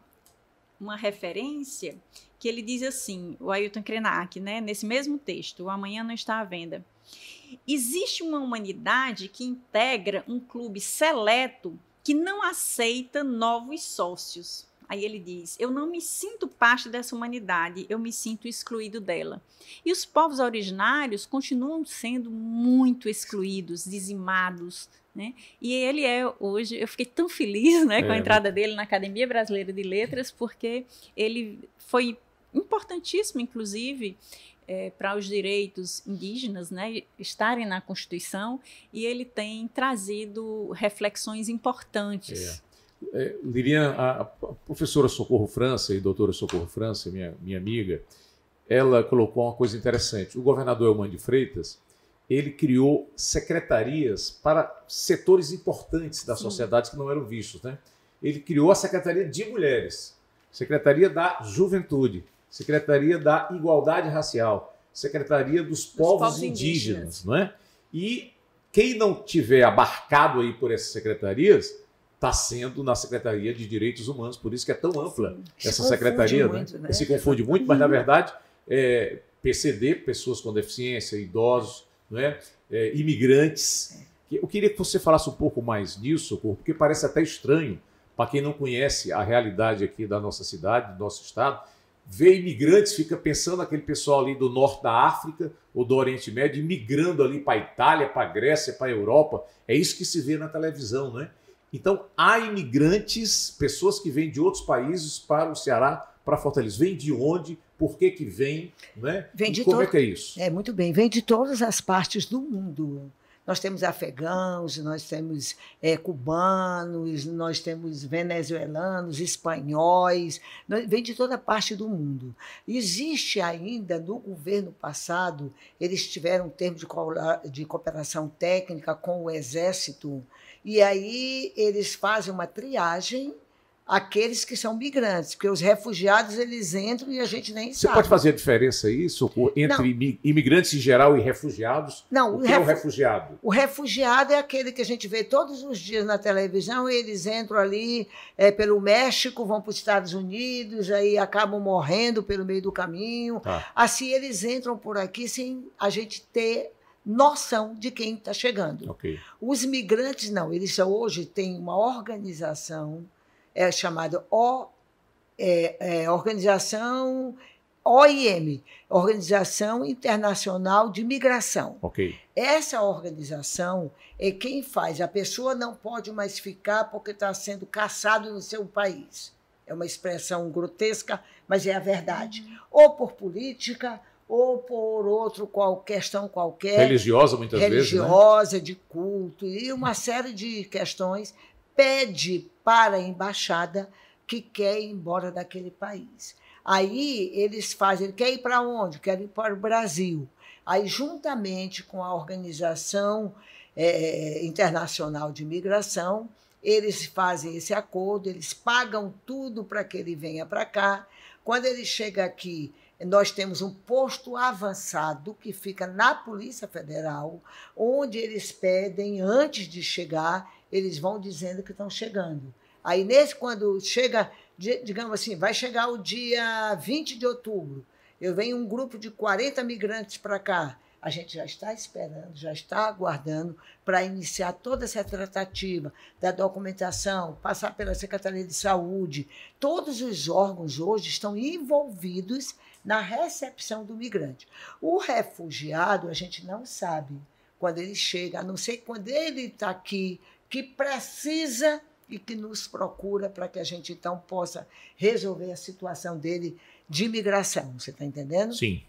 referência que ele diz assim, o Ailton Krenak, né, nesse mesmo texto, O Amanhã Não Está à Venda: existe uma humanidade que integra um clube seleto que não aceita novos sócios. Aí ele diz: eu não me sinto parte dessa humanidade, eu me sinto excluído dela. E os povos originários continuam sendo muito excluídos, dizimados, né? E ele hoje, eu fiquei tão feliz, né, com a entrada dele na Academia Brasileira de Letras, porque ele foi importantíssimo, inclusive, para os direitos indígenas, né, estarem na Constituição, e ele tem trazido reflexões importantes. Lirian, a professora Socorro França e doutora Socorro França, minha amiga, ela colocou uma coisa interessante. O governador Eumano de Freitas, ele criou secretarias para setores importantes da sociedade que não eram vistos, né? Ele criou a Secretaria de Mulheres, Secretaria da Juventude, Secretaria da Igualdade Racial, Secretaria dos Povos Indígenas, não é? E quem não tiver abarcado aí por essas secretarias está sendo na Secretaria de Direitos Humanos, por isso que é tão ampla essa secretaria, muito, né? Se confunde muito, mas na verdade PCD, pessoas com deficiência, idosos, não é? Imigrantes. Eu queria que você falasse um pouco mais disso, porque parece até estranho para quem não conhece a realidade aqui da nossa cidade, do nosso estado. Ver imigrantes, fica pensando aquele pessoal ali do norte da África ou do Oriente Médio, imigrando ali para a Itália, para a Grécia, para a Europa. É isso que se vê na televisão, né? Então, há imigrantes, pessoas que vêm de outros países para o Ceará, para Fortaleza. Vêm de onde? Por que vêm? Né? Vem de como é que é isso? Muito bem. Vem de todas as partes do mundo. Nós temos afegãos, nós temos cubanos, nós temos venezuelanos, espanhóis, vem de toda parte do mundo. Existe ainda, no governo passado, eles tiveram um termo de cooperação técnica com o Exército, e aí eles fazem uma triagem aqueles que são migrantes, porque os refugiados eles entram e a gente nem sabe. Você pode fazer a diferença isso entre imigrantes em geral e refugiados? Não, o que é o refugiado? O refugiado é aquele que a gente vê todos os dias na televisão, e eles entram ali pelo México, vão para os Estados Unidos, aí acabam morrendo pelo meio do caminho. Assim, eles entram por aqui sem a gente ter noção de quem está chegando. Okay. Os migrantes não, eles hoje têm uma organização chamada Organização OIM, Organização Internacional de Migração. Okay. Essa organização é quem faz. A pessoa não pode mais ficar porque está sendo caçado no seu país. É uma expressão grotesca, mas é a verdade. Ou por política, ou por questão qualquer. Religiosa, muitas vezes. Religiosa, de culto, e uma série de questões. Pede para a embaixada que quer ir embora daquele país. Aí eles fazem, ele quer ir para onde? Quer ir para o Brasil. Aí, juntamente com a Organização Internacional de Migração, eles fazem esse acordo, eles pagam tudo para que ele venha para cá. Quando ele chega aqui, nós temos um posto avançado que fica na Polícia Federal, onde eles pedem, antes de chegar, eles vão dizendo que estão chegando. Aí, quando chega, digamos assim, vai chegar o dia 20 de outubro, vem um grupo de 40 migrantes para cá, a gente já está esperando, já está aguardando para iniciar toda essa tratativa da documentação, passar pela Secretaria de Saúde. Todos os órgãos hoje estão envolvidos na recepção do migrante. O refugiado, a gente não sabe quando ele chega, a não ser quando ele está aqui, que precisa e que nos procura para que a gente, então, possa resolver a situação dele de imigração. Você está entendendo? Sim.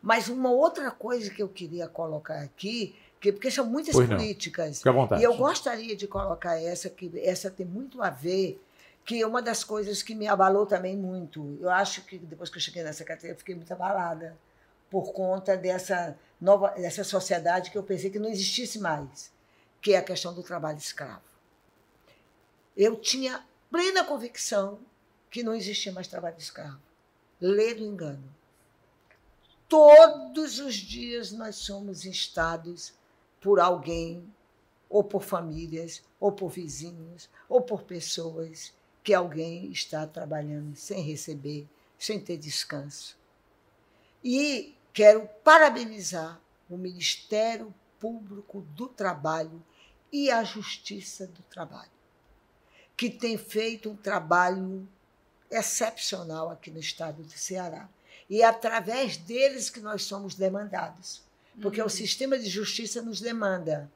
Mas uma outra coisa que eu queria colocar aqui, porque são muitas políticas, fica à vontade. E eu gostaria de colocar que essa tem muito a ver, que é uma das coisas que me abalou também muito. Eu acho que depois que eu cheguei na secretaria, eu fiquei muito abalada por conta dessa sociedade que eu pensei que não existisse mais, que é a questão do trabalho escravo. Eu tinha plena convicção que não existia mais trabalho escravo. Lê do engano. Todos os dias nós somos instados por alguém, ou por famílias, ou por vizinhos, ou por pessoas, que alguém está trabalhando sem receber, sem ter descanso. E quero parabenizar o Ministério Público do Trabalho e a Justiça do Trabalho, que tem feito um trabalho excepcional aqui no estado do Ceará. E é através deles que nós somos demandados, porque o sistema de justiça nos demanda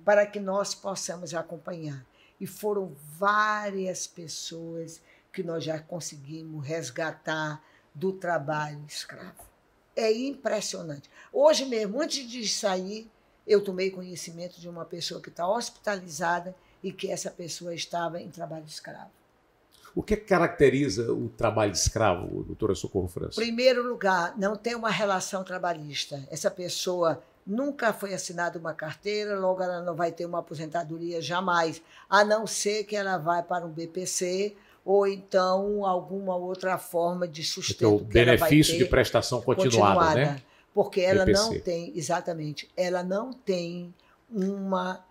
para que nós possamos acompanhar. E foram várias pessoas que nós já conseguimos resgatar do trabalho escravo. É impressionante. Hoje mesmo, antes de sair, eu tomei conhecimento de uma pessoa que está hospitalizada e que essa pessoa estava em trabalho escravo. O que caracteriza o trabalho escravo, doutora Socorro França? Em primeiro lugar, não tem uma relação trabalhista. Essa pessoa nunca foi assinada uma carteira, logo ela não vai ter uma aposentadoria jamais, a não ser que ela vá para um BPC ou então alguma outra forma de sustento. O benefício de prestação continuada, né? Porque ela BPC. não tem, exatamente, ela não tem uma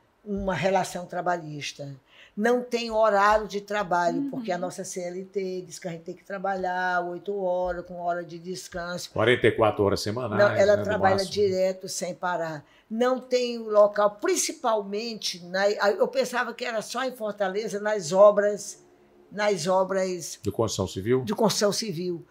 relação trabalhista. Não tem horário de trabalho, porque a nossa CLT diz que a gente tem que trabalhar 8 horas, com hora de descanso. 44 horas semanais. Não, ela né, trabalha direto, sem parar. Não tem local, principalmente, eu pensava que era só em Fortaleza, nas obras de construção civil? De construção civil.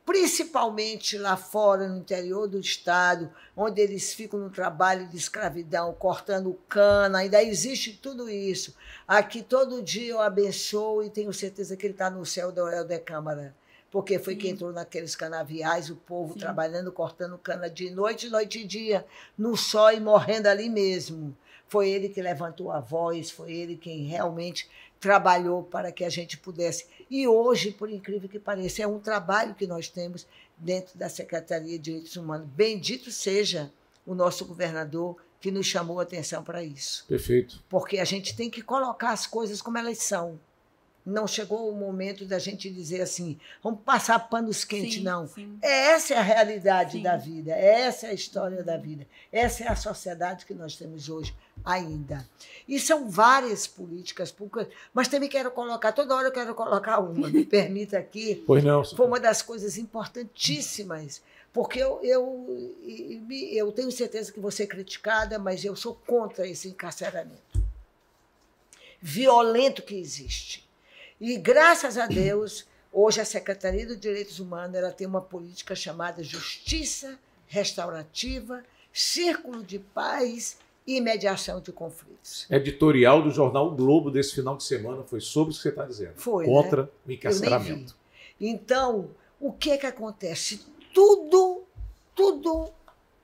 Principalmente lá fora, no interior do estado, onde eles ficam no trabalho de escravidão, cortando cana, ainda existe tudo isso. Aqui todo dia eu abençoo e tenho certeza que ele está no céu do Helder Câmara, porque foi quem entrou naqueles canaviais, o povo trabalhando, cortando cana de noite, noite e dia, no sol e morrendo ali mesmo. Foi ele que levantou a voz, foi ele quem realmente trabalhou para que a gente pudesse. E hoje, por incrível que pareça, é um trabalho que nós temos dentro da Secretaria de Direitos Humanos. Bendito seja o nosso governador que nos chamou a atenção para isso. Perfeito. Porque a gente tem que colocar as coisas como elas são. Não chegou o momento da gente dizer assim, vamos passar panos quentes, não. Sim. Essa é a realidade da vida, essa é a história da vida, essa é a sociedade que nós temos hoje ainda. E são várias políticas públicas, mas também quero colocar, toda hora eu quero colocar uma, me permita aqui. Pois não. Foi uma das coisas importantíssimas, porque eu tenho certeza que vou ser criticada, mas eu sou contra esse encarceramento violento que existe. E, graças a Deus, hoje a Secretaria de Direitos Humanos ela tem uma política chamada Justiça Restaurativa, Círculo de Paz e Mediação de Conflitos. Editorial do jornal O Globo desse final de semana foi sobre o que você está dizendo. Foi, contra, né? o encarceramento. Então, o que acontece? Tudo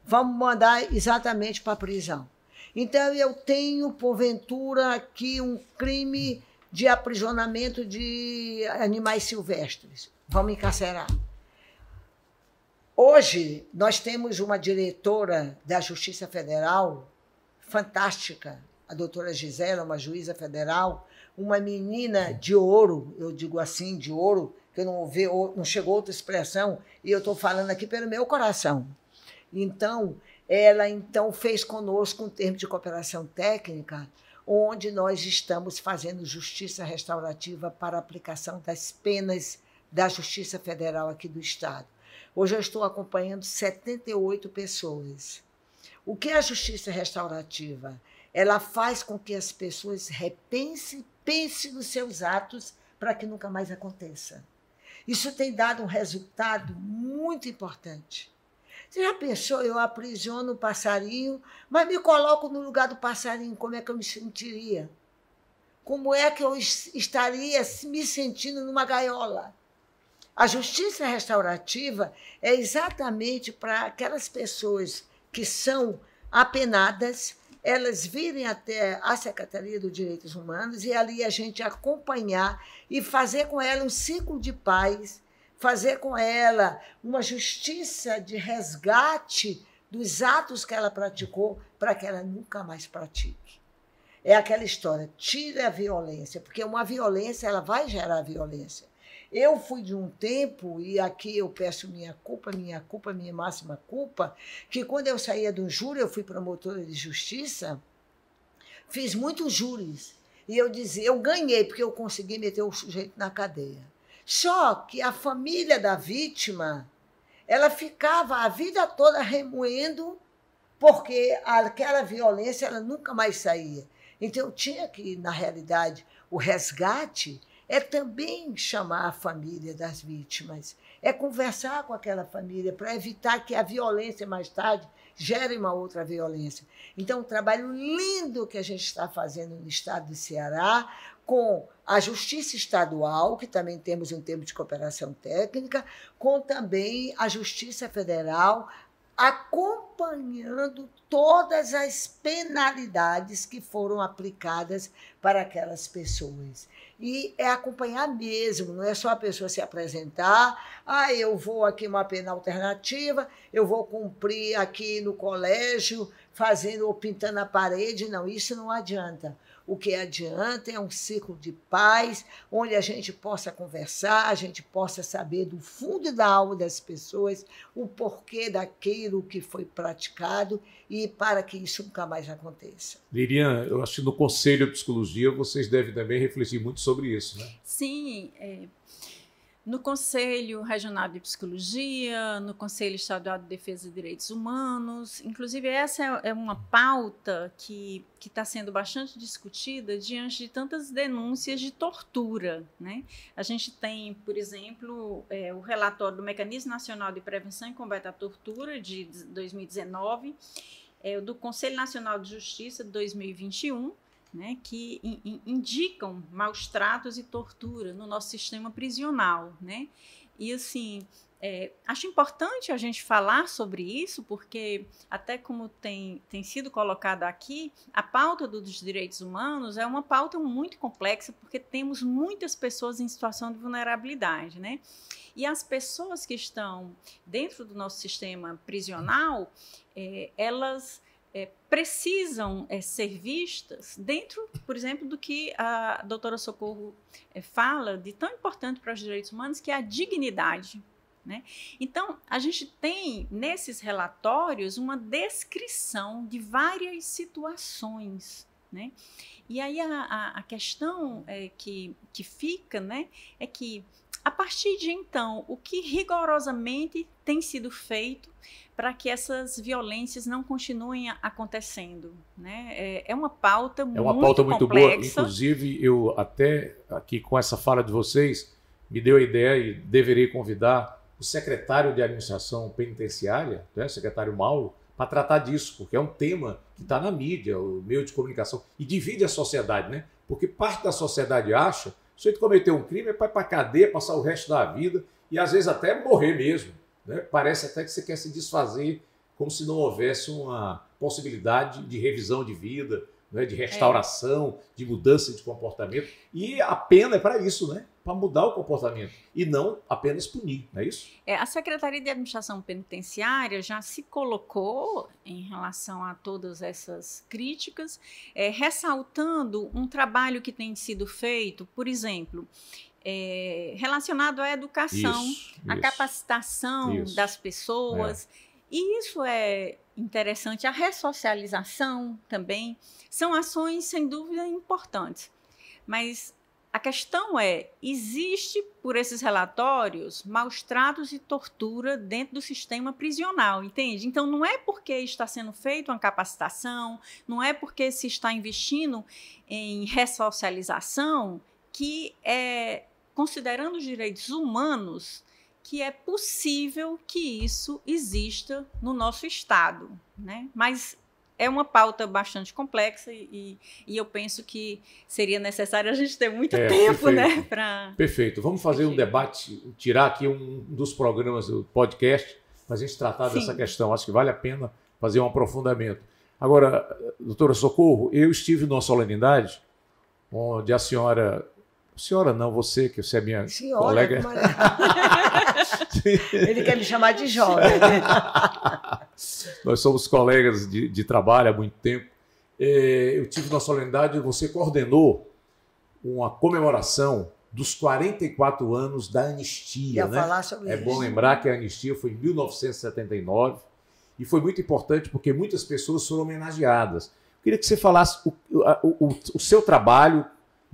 vamos mandar exatamente para a prisão. Então, eu tenho, porventura, aqui um crime de aprisionamento de animais silvestres. Vamos encarcerar. Hoje, nós temos uma diretora da Justiça Federal, fantástica, a doutora Gisela, uma juíza federal, uma menina de ouro, eu digo assim, de ouro, que não chegou outra expressão, e eu estou falando aqui pelo meu coração. Então, ela fez conosco um termo de cooperação técnica, onde nós estamos fazendo justiça restaurativa para a aplicação das penas da Justiça Federal aqui do Estado. Hoje eu estou acompanhando 78 pessoas. O que é a justiça restaurativa? Ela faz com que as pessoas pensem nos seus atos para que nunca mais aconteça. Isso tem dado um resultado muito importante. Você já pensou, eu aprisiono o passarinho, mas me coloco no lugar do passarinho, como é que eu me sentiria? Como é que eu estaria me sentindo numa gaiola? A justiça restaurativa é exatamente para aquelas pessoas que são apenadas, elas virem até a Secretaria dos Direitos Humanos e ali a gente acompanhar e fazer com ela um ciclo de paz, fazer com ela uma justiça de resgate dos atos que ela praticou para que ela nunca mais pratique. É aquela história, tire a violência, porque uma violência ela vai gerar violência. Eu fui de um tempo, e aqui eu peço minha máxima culpa, que quando eu saía do júri, eu fui promotora de justiça, fiz muitos júris, e eu dizia, eu ganhei porque eu consegui meter o sujeito na cadeia. Só que a família da vítima, ela ficava a vida toda remoendo, porque aquela violência ela nunca mais saía. Então, eu tinha que, na realidade, o resgate é também chamar a família das vítimas, é conversar com aquela família para evitar que a violência mais tarde gere uma outra violência. Então, um trabalho lindo que a gente está fazendo no estado do Ceará, com a Justiça Estadual, que também temos um termo de cooperação técnica, com também a Justiça Federal, acompanhando todas as penalidades que foram aplicadas para aquelas pessoas. E é acompanhar mesmo, não é só a pessoa se apresentar, eu vou aqui uma pena alternativa, eu vou cumprir aqui no colégio, fazendo ou pintando a parede. Não, isso não adianta. O que adianta é um ciclo de paz, onde a gente possa conversar, a gente possa saber do fundo da alma das pessoas o porquê daquilo que foi praticado e para que isso nunca mais aconteça. Lirian, eu acho que no Conselho de Psicologia vocês devem também refletir muito sobre isso, né? Sim, no Conselho Regional de Psicologia, no Conselho Estadual de Defesa de Direitos Humanos. Inclusive, essa é uma pauta que está sendo bastante discutida diante de tantas denúncias de tortura, né? A gente tem, por exemplo, o relatório do Mecanismo Nacional de Prevenção e Combate à Tortura, de 2019, do Conselho Nacional de Justiça, de 2021, né, que indicam maus tratos e tortura no nosso sistema prisional, né? E, assim, acho importante a gente falar sobre isso, porque, até como tem sido colocado aqui, a pauta dos direitos humanos é uma pauta muito complexa, porque temos muitas pessoas em situação de vulnerabilidade, né? E as pessoas que estão dentro do nosso sistema prisional, elas precisam ser vistas dentro, por exemplo, do que a doutora Socorro fala de tão importante para os direitos humanos, que é a dignidade, né? Então, a gente tem nesses relatórios uma descrição de várias situações, né? E aí a questão que fica, né, é que, a partir de então, o que rigorosamente tem sido feito para que essas violências não continuem acontecendo, né? É uma pauta muito boa. Inclusive, eu até aqui com essa fala de vocês, me deu a ideia e deverei convidar o secretário de Administração Penitenciária, né, secretário Mauro, para tratar disso, porque é um tema que está na mídia, o meio de comunicação, e divide a sociedade, né? Porque parte da sociedade acha que o sujeito cometeu um crime é para ir para a cadeia, passar o resto da vida e às vezes até morrer mesmo, né? Parece até que você quer se desfazer, como se não houvesse uma possibilidade de revisão de vida, né? De restauração, de mudança de comportamento. E a pena é para isso, né? Para mudar o comportamento e não apenas punir, não é isso? A Secretaria de Administração Penitenciária já se colocou em relação a todas essas críticas, ressaltando um trabalho que tem sido feito, por exemplo, relacionado à educação, à capacitação das pessoas. E isso é interessante. A ressocialização também são ações, sem dúvida, importantes. Mas a questão existe, por esses relatórios, maus tratos e tortura dentro do sistema prisional, entende? Então, não é porque está sendo feita uma capacitação, não é porque se está investindo em ressocialização que, considerando os direitos humanos, que é possível que isso exista no nosso Estado, né? Mas é uma pauta bastante complexa e eu penso que seria necessário a gente ter muito tempo, né? Perfeito. Vamos fazer um debate, tirar aqui um dos programas do podcast para a gente tratar dessa questão. Acho que vale a pena fazer um aprofundamento. Agora, doutora Socorro, eu estive numa solenidade onde a senhora... Senhora não, você, que você é minha colega. Ele quer me chamar de jovem. Nós somos colegas de trabalho há muito tempo. Eu tive na solenidade, você coordenou uma comemoração dos 44 anos da anistia. Né? Falar sobre isso. Bom lembrar que a anistia foi em 1979 e foi muito importante porque muitas pessoas foram homenageadas. Eu queria que você falasse o seu trabalho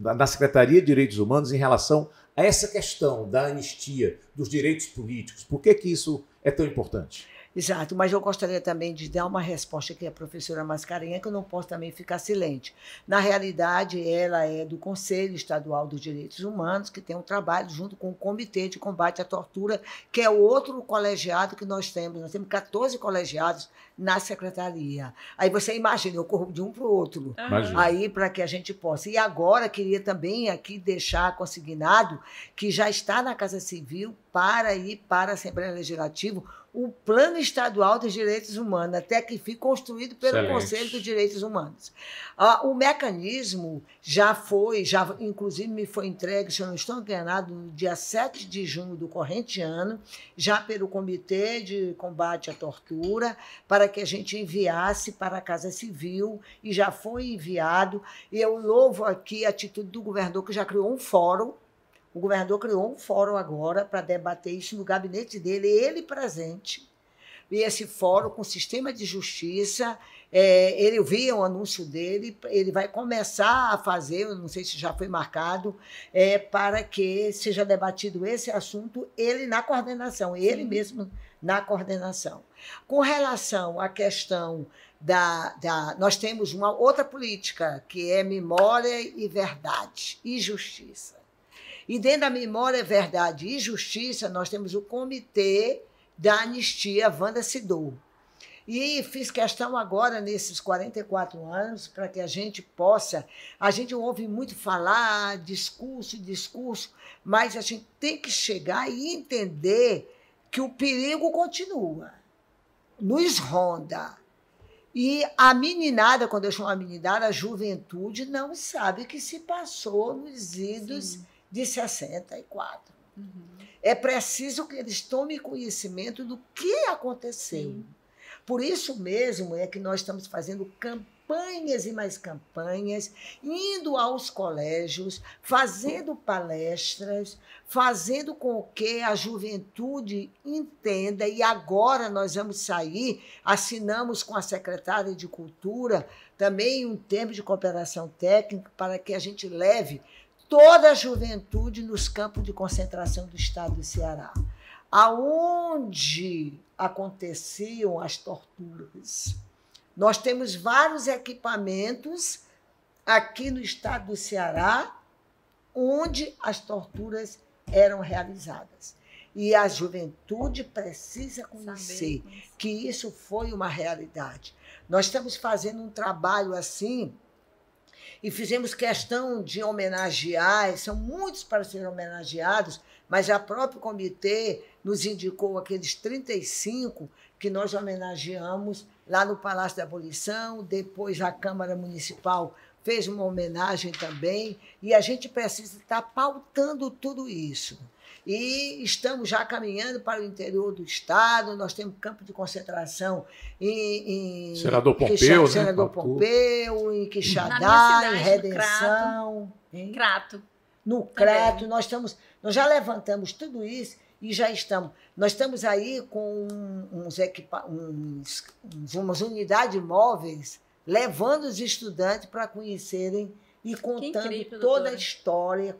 da Secretaria de Direitos Humanos em relação a essa questão da anistia, dos direitos políticos. Por que isso é tão importante? Exato, mas eu gostaria também de dar uma resposta aqui à professora Mascarenhas, que eu não posso também ficar silente. Na realidade, ela é do Conselho Estadual dos Direitos Humanos, que tem um trabalho junto com o Comitê de Combate à Tortura, que é o outro colegiado que nós temos. Nós temos 14 colegiados na secretaria. Aí você imagina, eu corro de um para o outro, aí para que a gente possa. E agora, queria também aqui deixar consignado que já está na Casa Civil para ir para a Assembleia Legislativa o Plano Estadual dos Direitos Humanos, até que fique construído pelo Conselho dos Direitos Humanos. O mecanismo já inclusive me foi entregue, se eu não estou enganado, no dia 7 de junho do corrente ano, já pelo Comitê de Combate à Tortura, para que a gente enviasse para a Casa Civil, e já foi enviado. E eu louvo aqui a atitude do governador, que já criou um fórum. O governador criou um fórum agora para debater isso no gabinete dele, ele presente. E esse fórum com o sistema de justiça, ele via o anúncio dele, ele vai começar a fazer, eu não sei se já foi marcado, para que seja debatido esse assunto, ele na coordenação, ele mesmo na coordenação. Com relação à questão nós temos uma outra política, que é memória e verdade e justiça. E dentro da memória, verdade e justiça, nós temos o Comitê da Anistia Wanda Sidor. E fiz questão agora, nesses 44 anos, para que a gente possa... A gente ouve muito falar, discurso, mas a gente tem que chegar e entender que o perigo continua, nos ronda. E a meninada, quando eu chamo a meninada, a juventude não sabe o que se passou nos idos de 64. É preciso que eles tomem conhecimento do que aconteceu. Sim. Por isso mesmo é que nós estamos fazendo campanhas e mais campanhas, indo aos colégios, fazendo palestras, fazendo com que a juventude entenda. E agora nós vamos sair, assinamos com a secretária de Cultura também um termo de cooperação técnica para que a gente leve toda a juventude nos campos de concentração do estado do Ceará, aonde aconteciam as torturas. Nós temos vários equipamentos aqui no estado do Ceará onde as torturas eram realizadas. E a juventude precisa conhecer que isso foi uma realidade. Nós estamos fazendo um trabalho assim, e fizemos questão de homenagear, são muitos para serem homenageados, mas a próprio comitê nos indicou aqueles 35 que nós homenageamos lá no Palácio da Abolição, depois a Câmara Municipal fez uma homenagem também, e a gente precisa estar pautando tudo isso. E estamos já caminhando para o interior do estado, nós temos campo de concentração em Senador Pompeu, Senador Pompeu, em Quixadá, em Redenção. No Crato, nós já levantamos tudo isso e já estamos. Nós estamos aí com umas unidades móveis, levando os estudantes para conhecerem e contando toda a história,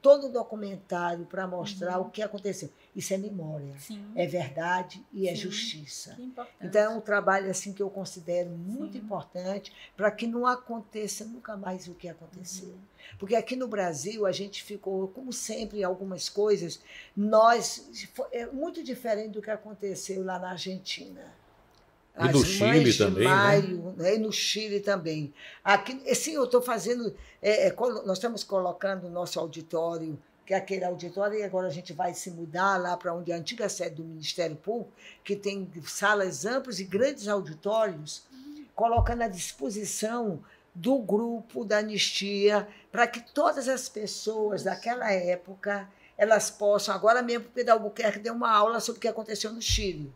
todo o documentário para mostrar o que aconteceu. Isso é memória, é verdade e é justiça. Então, é um trabalho assim que eu considero muito importante para que não aconteça nunca mais o que aconteceu. Porque aqui no Brasil a gente ficou, como sempre, em algumas coisas, é muito diferente do que aconteceu lá na Argentina. E no Chile também, né? E no Chile também. Aqui, sim, eu estou fazendo... nós estamos colocando o nosso auditório, que é aquele auditório, e agora a gente vai se mudar lá para onde é a antiga sede do Ministério Público, que tem salas amplas e grandes auditórios, colocando à disposição do grupo da Anistia, para que todas as pessoas daquela época... elas possam... Agora mesmo, o Pedro Albuquerque deu uma aula sobre o que aconteceu no Chile.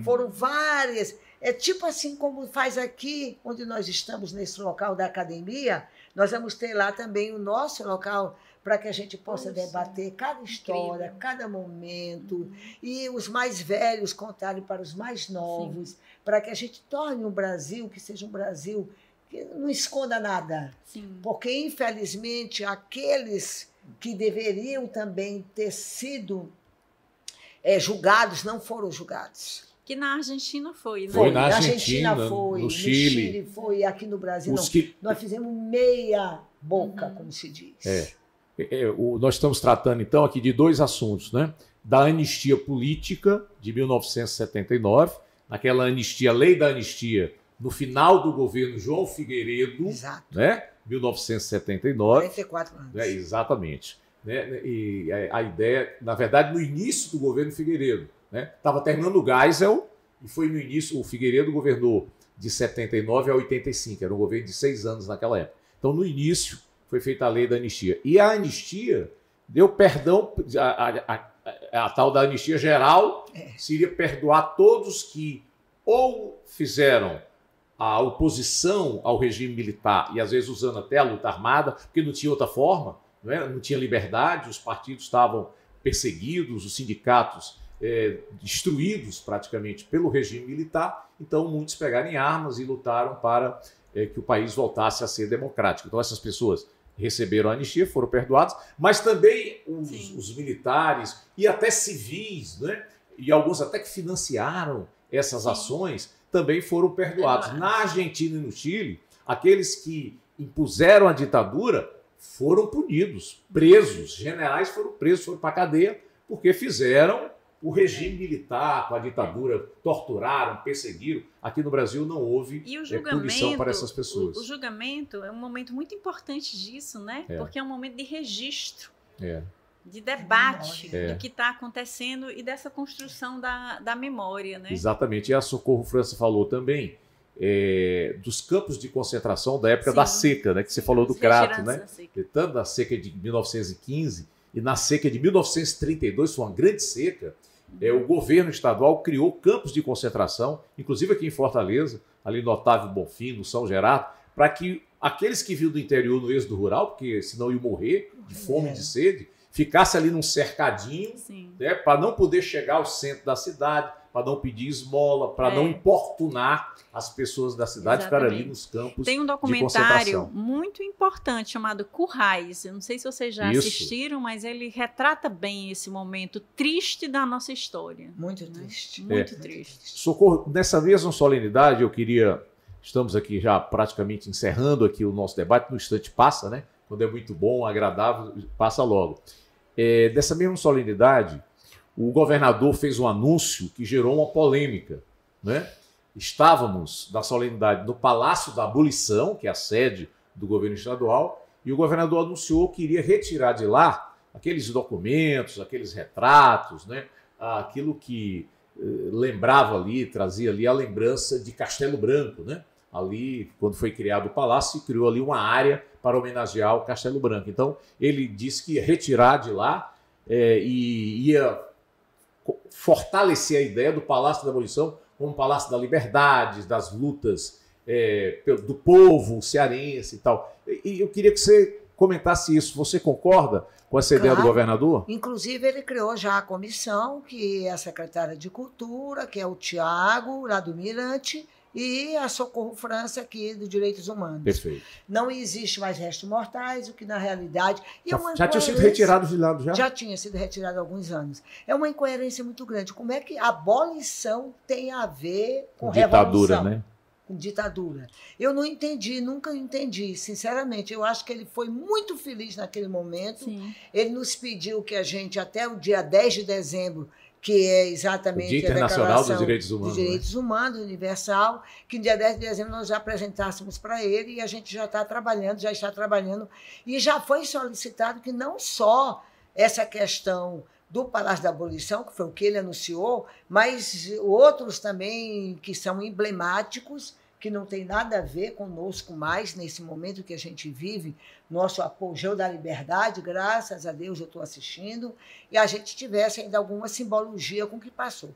Foram várias... É tipo assim como faz aqui, onde nós estamos, nesse local da academia, nós vamos ter lá também o nosso local para que a gente possa debater cada história, cada momento, e os mais velhos contarem para os mais novos, para que a gente torne um Brasil que seja um Brasil que não esconda nada. Porque, infelizmente, aqueles que deveriam também ter sido julgados, não foram julgados. Que na Argentina foi, né? Foi na Argentina Argentina, foi, no Chile foi, aqui no Brasil não. Que... Nós fizemos meia boca, como se diz. Nós estamos tratando, então, aqui de dois assuntos, né? Da anistia política de 1979, naquela anistia, lei da anistia, no final do governo João Figueiredo, Exato. Né? 1979. 44 anos. Exatamente. Né? E a ideia, na verdade, no início do governo Figueiredo, né? Estava terminando o Geisel, e foi no início, o Figueiredo governou de 79 a 85, era um governo de 6 anos naquela época. Então, no início, foi feita a lei da anistia. E a anistia deu perdão, a tal da anistia geral seria perdoar todos que ou fizeram a oposição ao regime militar, e às vezes usando até a luta armada, porque não tinha outra forma, não tinha liberdade, os partidos estavam perseguidos, os sindicatos destruídos praticamente pelo regime militar, então muitos pegaram em armas e lutaram para que o país voltasse a ser democrático. Então essas pessoas receberam a anistia, foram perdoados, mas também os militares e até civis, né? E alguns até que financiaram essas ações, também foram perdoados. Na Argentina e no Chile, aqueles que impuseram a ditadura foram punidos, presos, generais foram presos, foram para a cadeia, porque fizeram o regime militar com a ditadura, torturaram, perseguiram. Aqui no Brasil não houve punição para essas pessoas. O julgamento é um momento muito importante disso, né? Porque é um momento de registro, de debate do que está acontecendo e dessa construção da memória, né? Exatamente. E a Socorro França falou também dos campos de concentração da época da seca, né? Que você falou do Crato, né? Tanto da seca de 1915 e na seca de 1932, foi uma grande seca. O governo estadual criou campos de concentração, inclusive aqui em Fortaleza, ali no Otávio Bonfim, no São Gerardo, para que aqueles que vinham do interior no êxodo rural, porque senão iam morrer de fome e de sede, ficasse ali num cercadinho, né, para não poder chegar ao centro da cidade, para não pedir esmola, para não importunar as pessoas da cidade, ficar ali nos campos. Tem um documentário muito importante chamado Currais. Eu não sei se vocês já assistiram, mas ele retrata bem esse momento triste da nossa história. Muito triste. Muito triste. Socorro, nessa mesma solenidade, estamos aqui já praticamente encerrando aqui o nosso debate, no instante passa, né? Quando é muito bom, agradável, passa logo. Dessa mesma solenidade, o governador fez um anúncio que gerou uma polêmica, né? Estávamos na solenidade no Palácio da Abolição, que é a sede do governo estadual, e o governador anunciou que iria retirar de lá aqueles documentos, aqueles retratos, né? Aquilo que lembrava ali, trazia ali a lembrança de Castelo Branco, né? Ali, quando foi criado o palácio, se criou ali uma área para homenagear o Castelo Branco. Então, ele disse que ia retirar de lá e ia fortalecer a ideia do Palácio da Abolição como um Palácio da Liberdade, das lutas do povo cearense e tal. E eu queria que você comentasse isso. Você concorda com essa ideia do governador? Inclusive, ele criou já a comissão, que é a secretária de Cultura, que é o Tiago, lá do Mirante, e a Socorro França, aqui dos Direitos Humanos. Perfeito. Não existe mais restos mortais, o que na realidade... Já tinha sido retirado de lado, já? Já tinha sido retirado há alguns anos. É uma incoerência muito grande. Como é que a abolição tem a ver com ditadura, revolução? Né? Com ditadura. Eu não entendi, nunca entendi, sinceramente. Eu acho que ele foi muito feliz naquele momento. Sim. Ele nos pediu que a gente, até o dia 10 de dezembro, que é exatamente o Dia Internacional dos Direitos Humanos, Direitos Humanos, universal, que no dia 10 de dezembro nós já apresentássemos para ele, e a gente já está trabalhando, e já foi solicitado que não só essa questão do Palácio da Abolição, que foi o que ele anunciou, mas outros também que são emblemáticos, que não tem nada a ver conosco mais, nesse momento que a gente vive, nosso apogeu da liberdade, graças a Deus eu estou assistindo, e a gente tivesse ainda alguma simbologia com o que passou.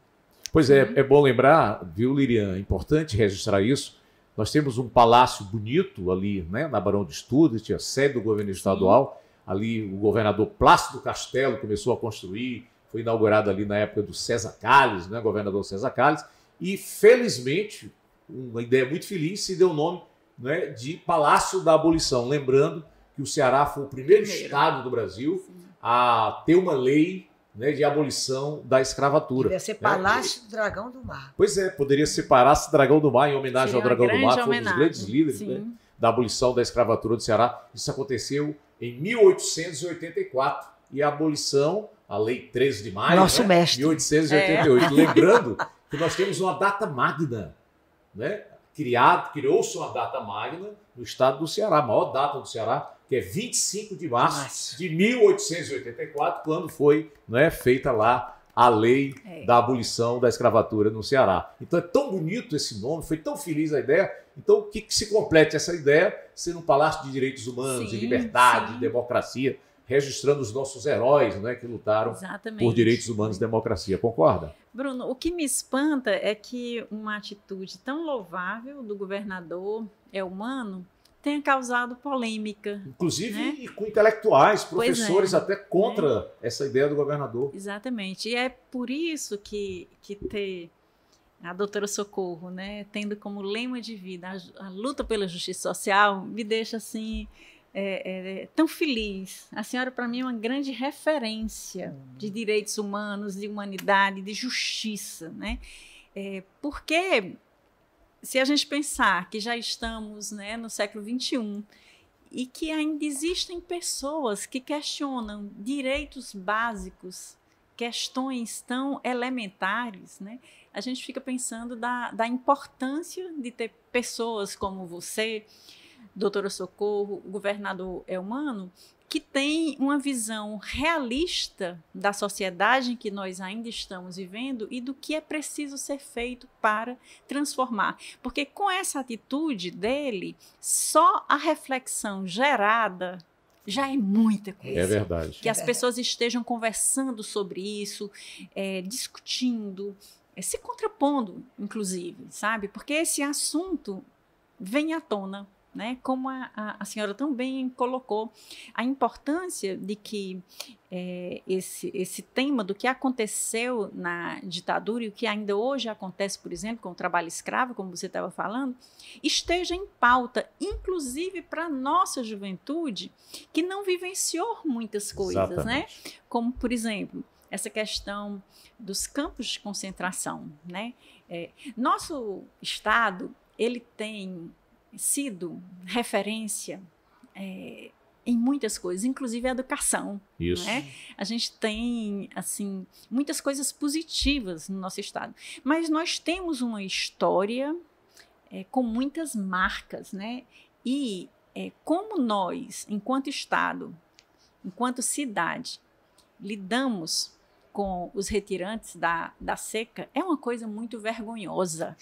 Pois é bom lembrar, viu, Lirian, é importante registrar isso. Nós temos um palácio bonito ali, né, na Barão de Estudas, a sede do governo estadual. Ali o governador Plácido Castelo começou a construir, foi inaugurado ali na época do César Calles, né, governador César Calles, e felizmente, uma ideia muito feliz, se deu o nome, né, de Palácio da Abolição, lembrando que o Ceará foi o primeiro estado do Brasil a ter uma lei né, de abolição da escravatura. Devia ser Palácio do Dragão do Mar. Pois é, poderia ser Palácio do Dragão do Mar, em homenagem ao Dragão do Mar, que foi um dos grandes líderes, né, da abolição da escravatura do Ceará. Isso aconteceu em 1884. E a abolição, a Lei 13 de Maio, Nosso né, mestre. 1888. Lembrando que nós temos uma data magna, né? Criou-se uma data magna no estado do Ceará, a maior data do Ceará, que é 25 de março de 1884, quando foi, né, feita lá a lei da abolição da escravatura no Ceará. Então é tão bonito esse nome, foi tão feliz a ideia. Então o que se complete essa ideia? Ser um palácio de direitos humanos, de liberdade, de democracia, registrando os nossos heróis, né, que lutaram por direitos humanos e democracia. Concorda? Bruno, o que me espanta é que uma atitude tão louvável do governador Eumano tenha causado polêmica. Inclusive, né? Com intelectuais, professores até contra essa ideia do governador. Exatamente. E é por isso que ter a doutora Socorro, né, tendo como lema de vida a luta pela justiça social, me deixa assim tão feliz. A senhora, para mim, é uma grande referência de direitos humanos, de humanidade, de justiça, né? Porque se a gente pensar que já estamos, né, no século XXI e que ainda existem pessoas que questionam direitos básicos, questões tão elementares, né, a gente fica pensando da importância de ter pessoas como você, doutora Socorro, o governador Eumano, que tem uma visão realista da sociedade em que nós ainda estamos vivendo e do que é preciso ser feito para transformar. Porque com essa atitude dele, só a reflexão gerada já é muita coisa. É verdade. Que as pessoas estejam conversando sobre isso, discutindo, se contrapondo, inclusive, sabe? Porque esse assunto vem à tona. Né? Como a senhora também colocou, a importância de que esse tema do que aconteceu na ditadura e o que ainda hoje acontece, por exemplo, com o trabalho escravo, como você estava falando, esteja em pauta, inclusive para a nossa juventude, que não vivenciou muitas coisas, né? Como, por exemplo, essa questão dos campos de concentração. Né? Nosso Estado, ele tem sido referência em muitas coisas, inclusive a educação. Isso. Né? A gente tem assim muitas coisas positivas no nosso estado, mas nós temos uma história com muitas marcas, né? E como nós, enquanto estado, enquanto cidade, lidamos com os retirantes da seca, é uma coisa muito vergonhosa.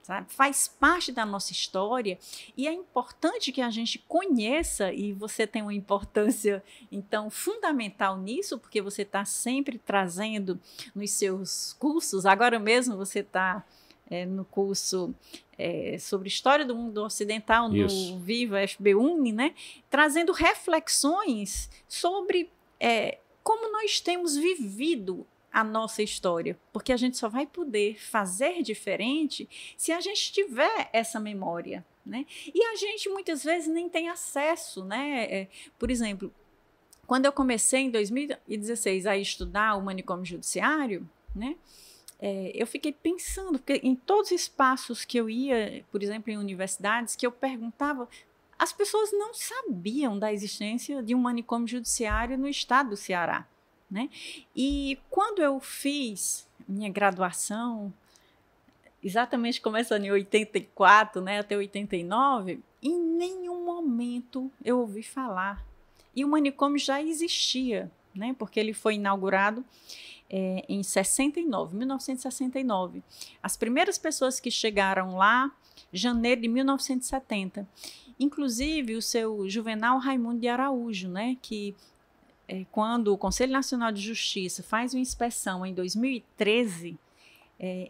Sabe? Faz parte da nossa história e é importante que a gente conheça, e você tem uma importância, então, fundamental nisso, porque você está sempre trazendo nos seus cursos, agora mesmo você está no curso sobre História do Mundo Ocidental, no Viva FB-UNE, né? Trazendo reflexões sobre como nós temos vivido a nossa história, porque a gente só vai poder fazer diferente se a gente tiver essa memória, né? E a gente muitas vezes nem tem acesso, né? Por exemplo, quando eu comecei em 2016 a estudar o manicômio judiciário, né? Eu fiquei pensando, porque em todos os espaços que eu ia, por exemplo, em universidades, que eu perguntava, as pessoas não sabiam da existência de um manicômio judiciário no estado do Ceará. Né? E quando eu fiz minha graduação, exatamente começando em 84, né, até 89, em nenhum momento eu ouvi falar. E o manicômio já existia, né, porque ele foi inaugurado em 1969. As primeiras pessoas que chegaram lá, janeiro de 1970. Inclusive o seu Juvenal Raimundo de Araújo, né, que quando o Conselho Nacional de Justiça faz uma inspeção em 2013,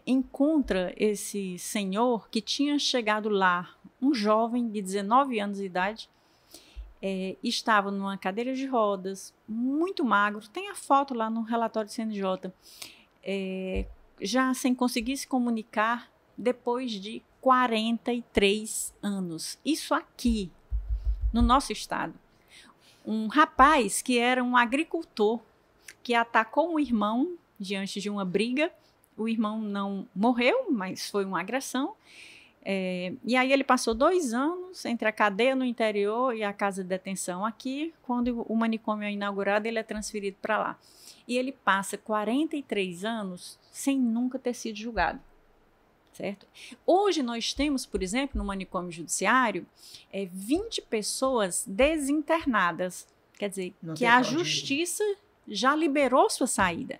encontra esse senhor que tinha chegado lá, um jovem de 19 anos de idade, estava numa cadeira de rodas, muito magro, tem a foto lá no relatório do CNJ, já sem conseguir se comunicar depois de 43 anos. Isso aqui, no nosso estado. Um rapaz que era um agricultor, que atacou um irmão diante de uma briga. O irmão não morreu, mas foi uma agressão. E aí ele passou 2 anos entre a cadeia no interior e a casa de detenção aqui. Quando o manicômio é inaugurado, ele é transferido para lá. E ele passa 43 anos sem nunca ter sido julgado. Certo? Hoje nós temos, por exemplo, no manicômio judiciário, 20 pessoas desinternadas. Quer dizer, que a justiça já liberou sua saída.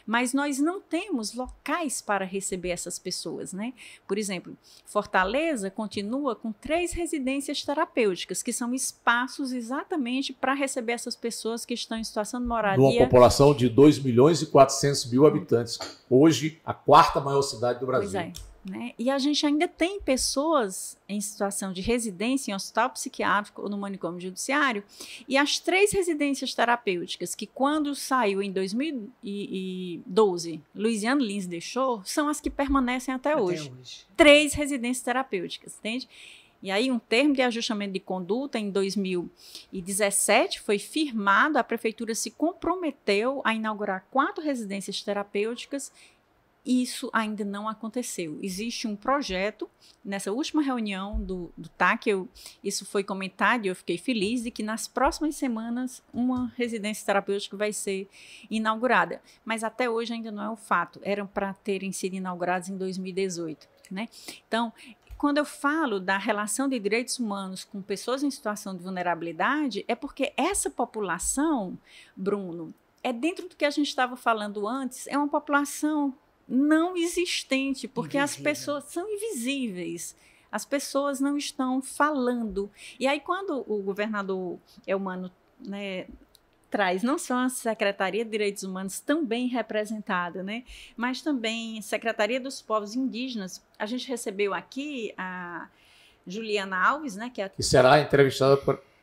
Mas nós não temos locais para receber essas pessoas, né? Por exemplo, Fortaleza continua com 3 residências terapêuticas, que são espaços exatamente para receber essas pessoas que estão em situação de moradia. Numa população de 2.400.000 habitantes. Hoje, a 4ª maior cidade do Brasil. Pois é. Né? E a gente ainda tem pessoas em situação de residência em hospital psiquiátrico ou no manicômio judiciário, e as 3 residências terapêuticas que, quando saiu em 2012, Luiziane Lins deixou, são as que permanecem até hoje. 3 residências terapêuticas, entende? E aí um termo de ajustamento de conduta em 2017 foi firmado, a prefeitura se comprometeu a inaugurar 4 residências terapêuticas. Isso ainda não aconteceu. Existe um projeto, nessa última reunião do TAC, isso foi comentado e eu fiquei feliz de que nas próximas semanas uma residência terapêutica vai ser inaugurada. Mas até hoje ainda não é o fato. Eram para terem sido inauguradas em 2018. Né? Então, quando eu falo da relação de direitos humanos com pessoas em situação de vulnerabilidade, é porque essa população, Bruno, dentro do que a gente estava falando antes, é uma população não existente, porque as pessoas são invisíveis, as pessoas não estão falando. E aí, quando o governador Eumano, né, traz não só a Secretaria de Direitos Humanos tão bem representada, né, mas também a Secretaria dos Povos Indígenas, a gente recebeu aqui a Juliana Alves, né, que será entrevistada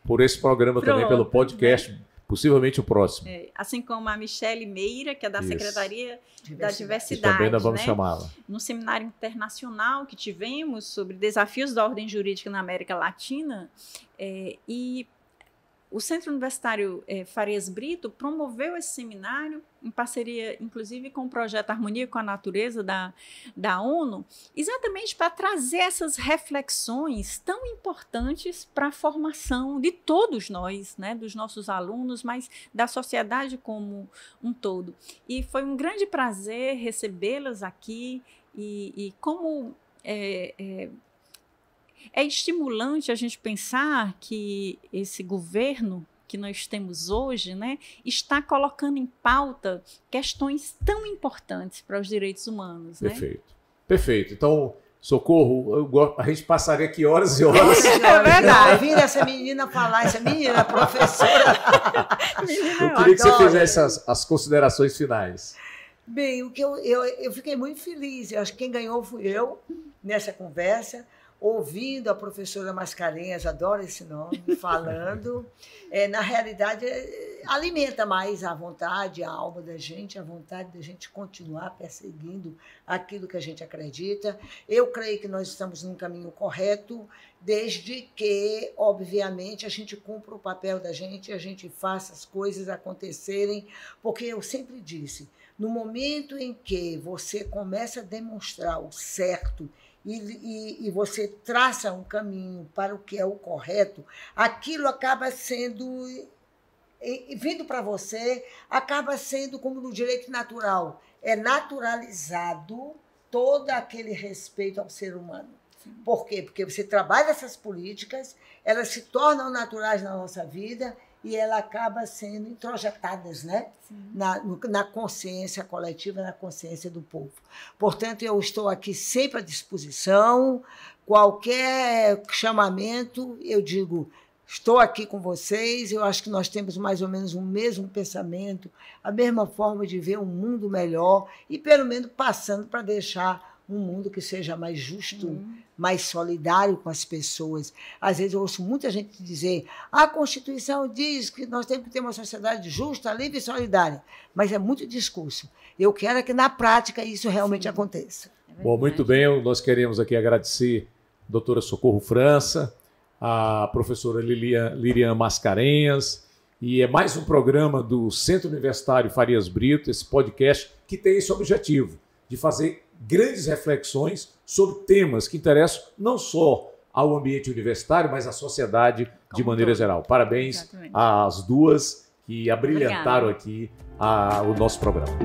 por esse programa também, pelo podcast, né? Possivelmente o próximo. Assim como a Michele Meira, que é da Secretaria da Diversidade. E também nós vamos chamá-la. No seminário internacional que tivemos sobre desafios da ordem jurídica na América Latina, e o Centro Universitário Farias Brito promoveu esse seminário, em parceria, inclusive, com o projeto Harmonia com a Natureza da ONU, exatamente para trazer essas reflexões tão importantes para a formação de todos nós, né, dos nossos alunos, mas da sociedade como um todo. E foi um grande prazer recebê-las aqui e como é estimulante a gente pensar que esse governo que nós temos hoje, né, está colocando em pauta questões tão importantes para os direitos humanos. Perfeito. Né? Perfeito. Então, Socorro, a gente passaria aqui horas e horas. É verdade. Ouvindo essa menina falar, essa menina, professora. Eu queria que você fizesse as considerações finais. Bem, o que eu fiquei muito feliz. Eu acho que quem ganhou fui eu nessa conversa, ouvindo a professora Mascarenhas, adoro esse nome, falando. Na realidade, alimenta mais a vontade, a alma da gente, a vontade da gente continuar perseguindo aquilo que a gente acredita. Eu creio que nós estamos num caminho correto, desde que, obviamente, a gente cumpra o papel da gente, a gente faça as coisas acontecerem, porque eu sempre disse, no momento em que você começa a demonstrar o certo e você traça um caminho para o que é o correto, aquilo acaba sendo, vindo para você, acaba sendo como no direito natural, é naturalizado todo aquele respeito ao ser humano. Por quê? Porque você trabalha essas políticas, elas se tornam naturais na nossa vida e elas acabam sendo introjetadas, né? Na consciência coletiva, na consciência do povo. Portanto, eu estou aqui sempre à disposição. Qualquer chamamento, eu digo, estou aqui com vocês. Eu acho que nós temos mais ou menos o mesmo pensamento, a mesma forma de ver um mundo melhor e, pelo menos, passando para deixar um mundo que seja mais justo, mais solidário com as pessoas. Às vezes eu ouço muita gente dizer a Constituição diz que nós temos que ter uma sociedade justa, livre e solidária, mas é muito discurso. Eu quero que na prática isso realmente aconteça. Bom, muito bem, nós queremos aqui agradecer a doutora Socorro França, a professora Lirian Mascarenhas, E é mais um programa do Centro Universitário Farias Brito, esse podcast que tem esse objetivo de fazer grandes reflexões sobre temas que interessam não só ao ambiente universitário, mas à sociedade de maneira geral. Parabéns às duas que abrilhantaram aqui o nosso programa.